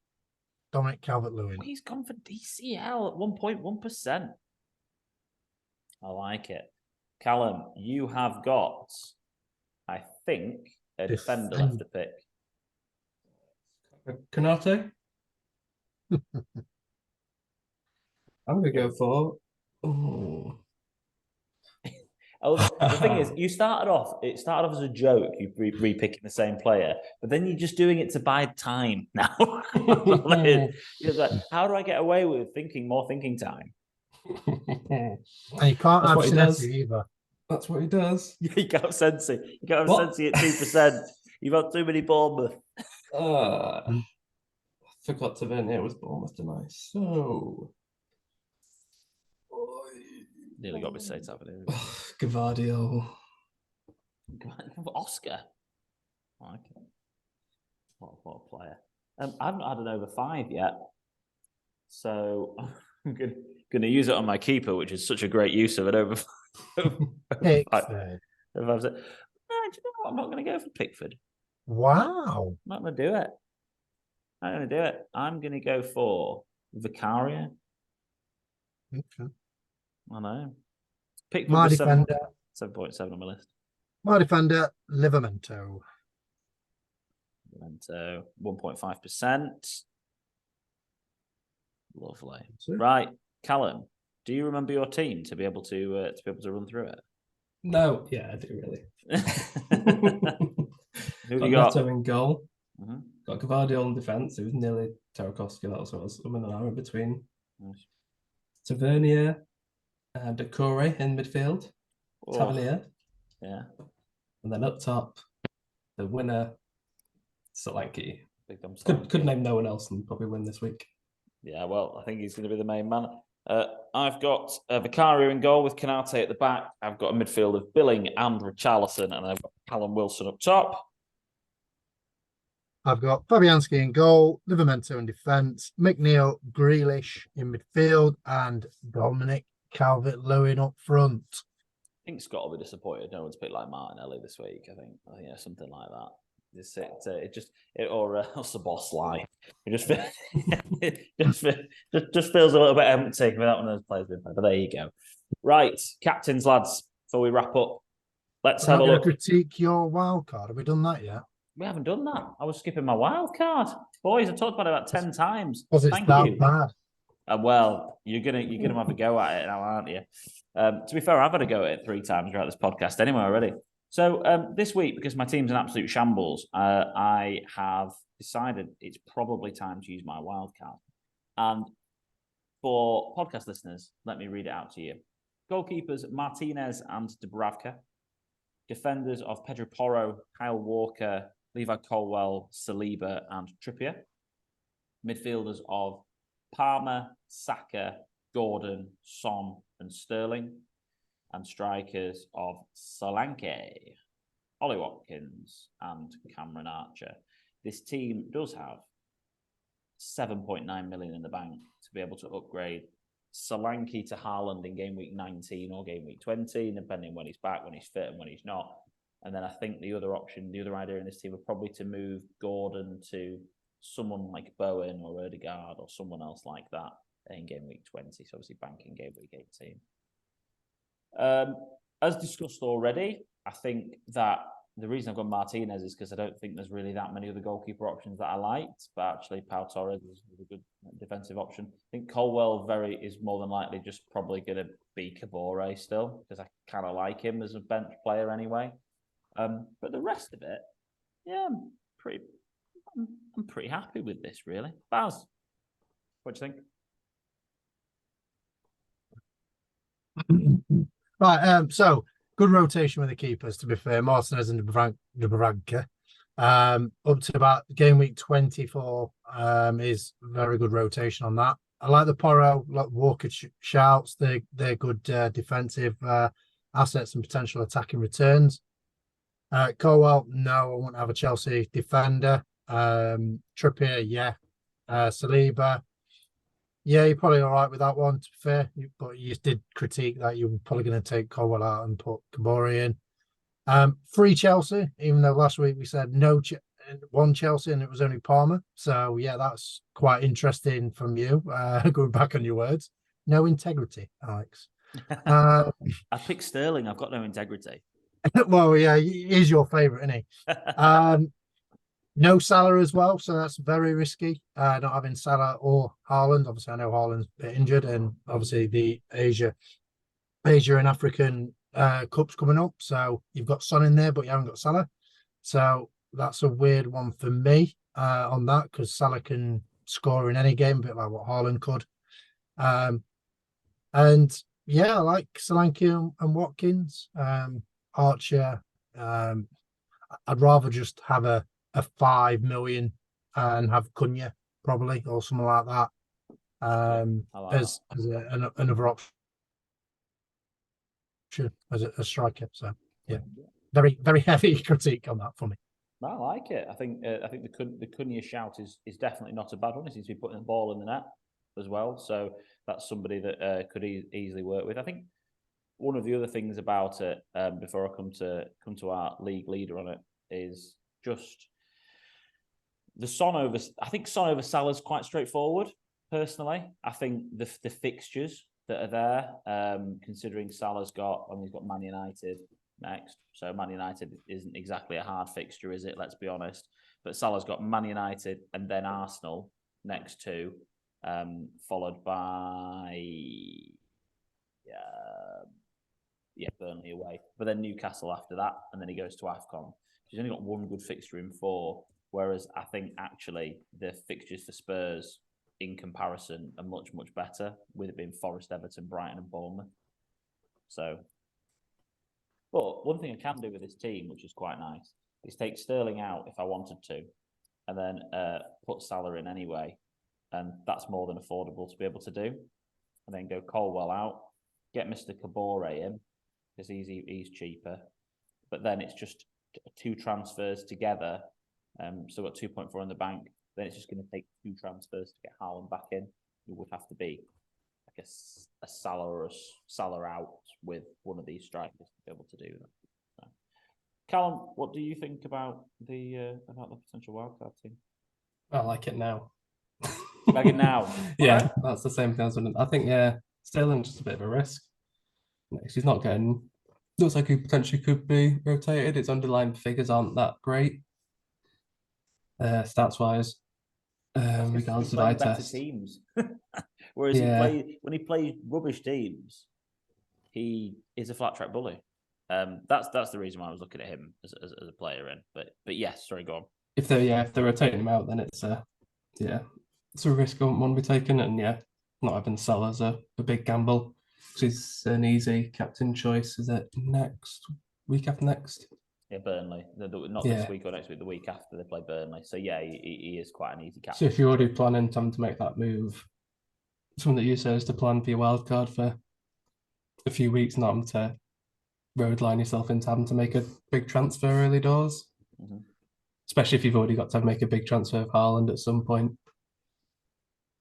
Dominic Calvert-Lewin. Oh, he's gone for DCL at 1.1%. I like it. Callum, you have got, I think, a defender left to pick. Canate? I'm going to go for... Oh, the thing is, it started off as a joke, you re-picking the same player, but then you're just doing it to buy time now. You're like, how do I get away with more thinking time? And you can't have Senesi either. That's what he does. You can't have Sensi. You can't have Sensi at 2%. You've had too many Bournemouth. I forgot to vent. It was Bournemouth tonight. So... Nearly got me say Tavernier. Gavadio. Oscar. I like it. What a player. I haven't had an over 5 yet. So I'm going to use it on my keeper, which is such a great use of it over 5. Pickford. Do you know what? I'm not going to go for Pickford. Wow. I'm not going to do it. I'm going to do it. I'm going to go for Vicaria. Okay. I know. Pickford My defender. 7.7 on my list. My defender, Livramento. Livramento, 1.5%. Lovely. Right, Callum, do you remember your team to be able to run through it? No, yeah, I do really. Who have you got? Neto in goal. Mm-hmm. Got Gavadio on defence. It was nearly Tarkovsky. That was what I was an hour in between. Nice. Tavernier and Decore in midfield. Oh, Tavernier. yeah. And then up top, the winner, Solanke. Big dumb Could name no one else and probably win this week. Yeah, well, I think he's going to be the main man. I've got Vicario in goal with Canate at the back. I've got a midfield of Billing and Richarlison, and I've got Callum Wilson up top. I've got Fabianski in goal, Livramento in defence, McNeil, Grealish in midfield, and Dominic Calvert-Lewin up front. I think Scott will be disappointed no one's picked like Martinelli this week. I think something like that. Or else the boss lie. It just feels a little bit empty without one of those players being played. But there you go. Right, captains, lads. Before we wrap up, let's have a look. Critique your wild card. Have we done that yet? We haven't done that. I was skipping my wild card, boys. I've talked about it about 10 times. Because it's Thank that you. bad. Well, you're gonna have a go at it now, aren't you? To be fair, I've had a go at it 3 times throughout this podcast anyway already. So this week, because my team's an absolute shambles, I have decided it's probably time to use my wild card. And for podcast listeners, let me read it out to you. Goalkeepers Martinez and Dubravka. Defenders of Pedro Porro, Kyle Walker, Levi Colwell, Saliba, and Trippier. Midfielders of Palmer, Saka, Gordon, Son, and Sterling. And strikers of Solanke, Ollie Watkins, and Cameron Archer. This team does have 7.9 million in the bank to be able to upgrade Solanke to Haaland in game week 19 or game week 20, depending when he's back, when he's fit, and when he's not. And then I think the other idea in this team would probably to move Gordon to someone like Bowen or Odegaard or someone else like that in game week 20. So obviously banking game week 18. As discussed already, I think that the reason I've got Martinez is because I don't think there's really that many other goalkeeper options that I liked, but actually Pau Torres is a good defensive option. I think Colwell is more than likely just probably going to be Kabore still, because I kind of like him as a bench player anyway. But the rest of it, yeah, I'm pretty happy with this, really. Baz, what do you think? Right, so good rotation with the keepers, to be fair. Martinez and Dubravka. Up to about game week 24 is very good rotation on that. I like the Porro, like Walker shouts. They're good defensive assets and potential attacking returns. Colwell, no, I won't have a Chelsea defender. Trippier, yeah. Saliba. Yeah, you're probably all right with that one, to be fair. But you did critique that you were probably going to take Colwell out and put Kabore in. Free Chelsea, even though last week we said one Chelsea and it was only Palmer. So, yeah, that's quite interesting from you, going back on your words. No integrity, Alex. I picked Sterling. I've got no integrity. Well, yeah, he's your favourite, isn't he? No Salah as well, so that's very risky. Not having Salah or Haaland. Obviously, I know Haaland's a bit injured, and obviously the Asia and African Cups coming up. So you've got Son in there, but you haven't got Salah. So that's a weird one for me on that, because Salah can score in any game, a bit like what Haaland could. And yeah, I like Solanke and Watkins, Archer. I'd rather just have a 5 million and have Cunha probably, or something like that, as another option as a striker. So yeah, very very heavy critique on that for me. I like it. I think the Cunha shout is definitely not a bad one. He seems to be putting the ball in the net as well, so that's somebody that could easily work with. I think one of the other things about it, before I come to our league leader on it, is just the Son over. I think Son over Salah's quite straightforward. Personally, I think the fixtures that are there, considering Salah's he's got Man United next, so Man United isn't exactly a hard fixture, is it? Let's be honest. But Salah's got Man United and then Arsenal next to, followed by Burnley away, but then Newcastle after that, and then he goes to AFCON. He's only got one good fixture in 4, whereas I think actually the fixtures for Spurs in comparison are much, much better, with it being Forest, Everton, Brighton and Bournemouth. So, but one thing I can do with this team, which is quite nice, is take Sterling out if I wanted to, and then put Salah in anyway, and that's more than affordable to be able to do, and then go Colwell out, get Mr. Kabore in, because he's cheaper, but then it's just 2 transfers together. So got 2.4 in the bank. Then it's just going to take 2 transfers to get Haaland back in. It would have to be like a Salah or a Salah out with one of these strikers to be able to do that. So, Callum, what do you think about the potential wildcard team? I like it now. Like it now? Yeah, that's the same thing as I think. Yeah, Sterling's just a bit of a risk. He's not getting. Looks like he potentially could be rotated. His underlying figures aren't that great, stats wise. Regardless of eye test. Teams. Whereas Yeah. when he plays rubbish teams, he is a flat track bully. That's the reason why I was looking at him as a player in. But yes, sorry, go on. If they're rotating him out, then it's a risk I wouldn't want to be taken, and not having Salah as a big gamble. He's an easy captain choice. Is it week after next? Yeah, Burnley. Not this week or next week. The week after they play Burnley. So yeah, he is quite an easy captain. So if you're already planning to make that move, something that you say is to plan for your wild card for a few weeks, not having to road line yourself into having to make a big transfer early doors. Mm-hmm. Especially if you've already got to make a big transfer of Haaland at some point.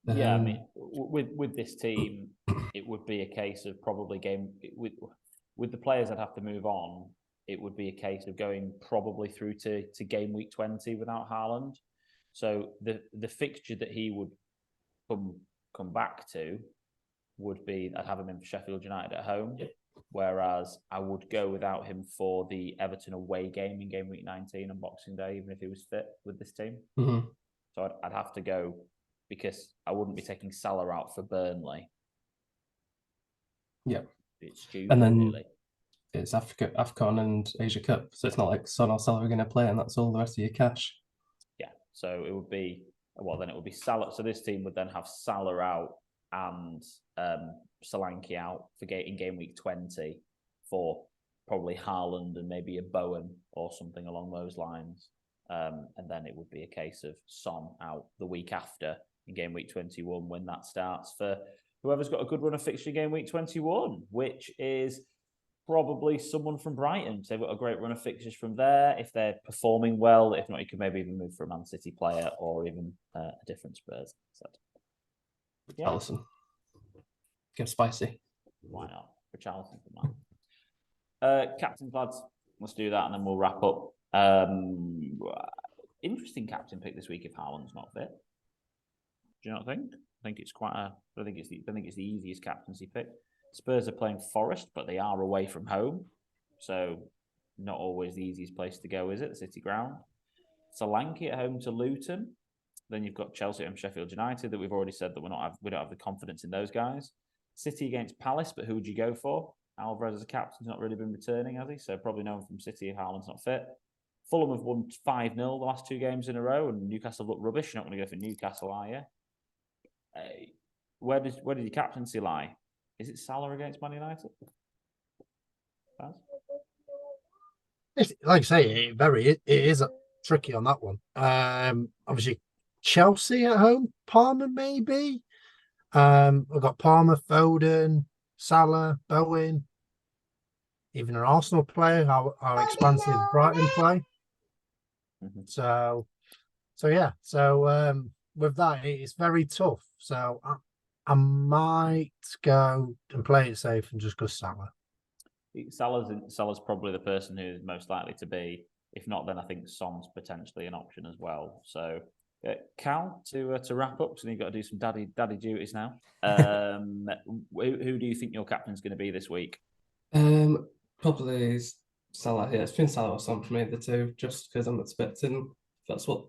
Yeah, I mean, with this team, it would be a case of probably with the players that have to move on. It would be a case of going probably through to game week 20 without Haaland. So the fixture that he would come back to would be I'd have him in for Sheffield United at home, whereas I would go without him for the Everton away game in game week 19 on Boxing Day, even if he was fit with this team. Mm-hmm. So I'd have to go because I wouldn't be taking Salah out for Burnley. Yeah, it's stupid. And then really. It's AFCON and Asia Cup, so it's not like Son or Salah are going to play, and that's all the rest of your cash. Yeah, so it would be then it would be Salah. So this team would then have Salah out and Solanke out in game week 20 for probably Haaland and maybe a Bowen or something along those lines. And then it would be a case of Son out the week after in game week 21 when that starts for whoever's got a good run of fixture game week 21, which is probably someone from Brighton. So they've got a great run of fixtures from there. If they're performing well, if not, you could maybe even move for a Man City player or even a different Spurs. So, yeah. Alisson. Go spicy. Why not? For Richarlison for man. Captains, lads. Let's do that and then we'll wrap up. Interesting captain pick this week if Haaland's not fit. Do you not think? I think it's I think it's the easiest captaincy pick. Spurs are playing Forest, but they are away from home. So not always the easiest place to go, is it? The City ground. Solanke at home to Luton. Then you've got Chelsea and Sheffield United that we've already said that we don't have the confidence in those guys. City against Palace, but who would you go for? Alvarez as a captain's not really been returning, has he? So probably no one from City if Haaland's not fit. Fulham have won 5-0 the last 2 games in a row, and Newcastle look rubbish. You're not going to go for Newcastle, are you? Where does your captaincy lie? Is it Salah against Man United? Like I say, it is tricky on that one. Obviously, Chelsea at home, Palmer maybe. I've got Palmer, Foden, Salah, Bowen, even an Arsenal player. How expansive Brighton play. Mm-hmm. So yeah. So with that, it's very tough. So I might go and play it safe and just go Salah. Salah's probably the person who's most likely to be. If not, then I think Son's potentially an option as well. So, Cal, to wrap up, so you've got to do some daddy duties now. Who do you think your captain's going to be this week? Probably Salah. Yeah, it's been Salah or Son for me, the two, just because I'm expecting that's what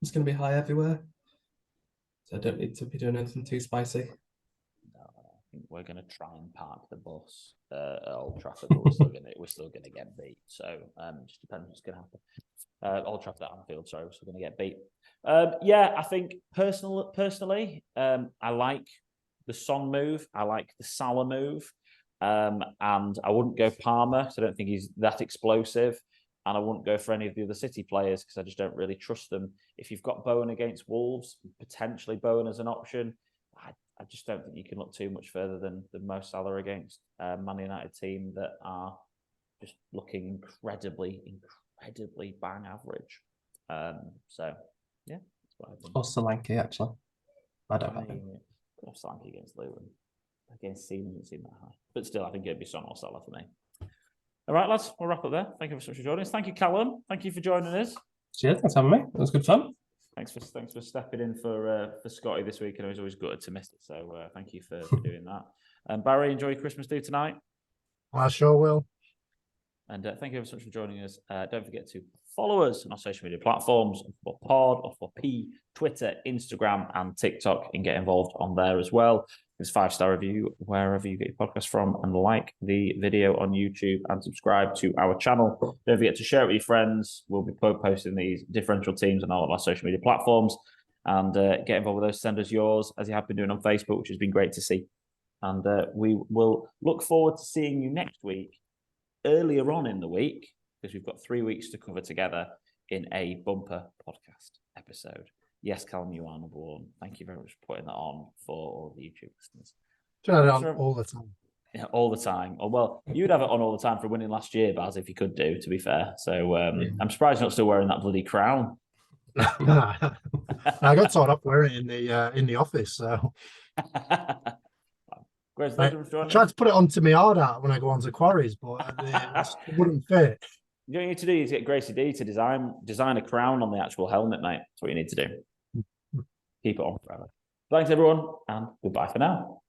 it's going to be high everywhere. So I don't need to be doing anything too spicy. No, I think we're going to try and park the bus at Old Trafford, but we're still going to get beat. So just depends what's going to happen. Old Trafford at Anfield, sorry, we're still going to get beat. Yeah, I think personally, I like the Son move. I like the Salah move. And I wouldn't go Palmer because I don't think he's that explosive. And I wouldn't go for any of the other City players because I just don't really trust them. If you've got Bowen against Wolves, potentially Bowen as an option, I just don't think you can look too much further than Mo Salah against a Man United team that are just looking incredibly bang average. So, yeah, that's what I think. Or Solanke, actually. I don't have him. Solanke against Luton. Against Seaman doesn't seem that high. But still, I think it'd be Son or Salah for me. All right, lads, we'll wrap up there. Thank you so much for joining us. Thank you, Callum. Thank you for joining us. Cheers, thanks for having me. It was good fun. Thanks for stepping in for Scotty this week. And it was always good to miss it. So thank you for doing that. Barry, enjoy your Christmas do tonight. I sure will. And thank you ever so much for joining us. Don't forget to follow us on our social media platforms for Pod or for P, Twitter, Instagram, and TikTok, and get involved on there as well. Give us a 5-star review wherever you get your podcast from, and like the video on YouTube and subscribe to our channel. Don't forget to share it with your friends. We'll be posting these differential teams on all of our social media platforms, and get involved with those. Send us yours, as you have been doing on Facebook, which has been great to see. And we will look forward to seeing you next week, earlier on in the week, because we've got 3 weeks to cover together in a bumper podcast episode. Yes, Callum, you are number one. Thank you very much for putting that on for all the YouTube listeners. Turn it on all the time. Yeah, all the time. Oh, well, you'd have it on all the time for winning last year, Baz, if you could do, to be fair. So I'm surprised you're not still wearing that bloody crown. I got told off wearing it in the office, so I tried to put it onto my hard hat when I go onto quarries, but it wouldn't fit. What you need to do is get Gracie D to design a crown on the actual helmet, mate. That's what you need to do. Keep it on forever. Thanks, everyone, and goodbye for now.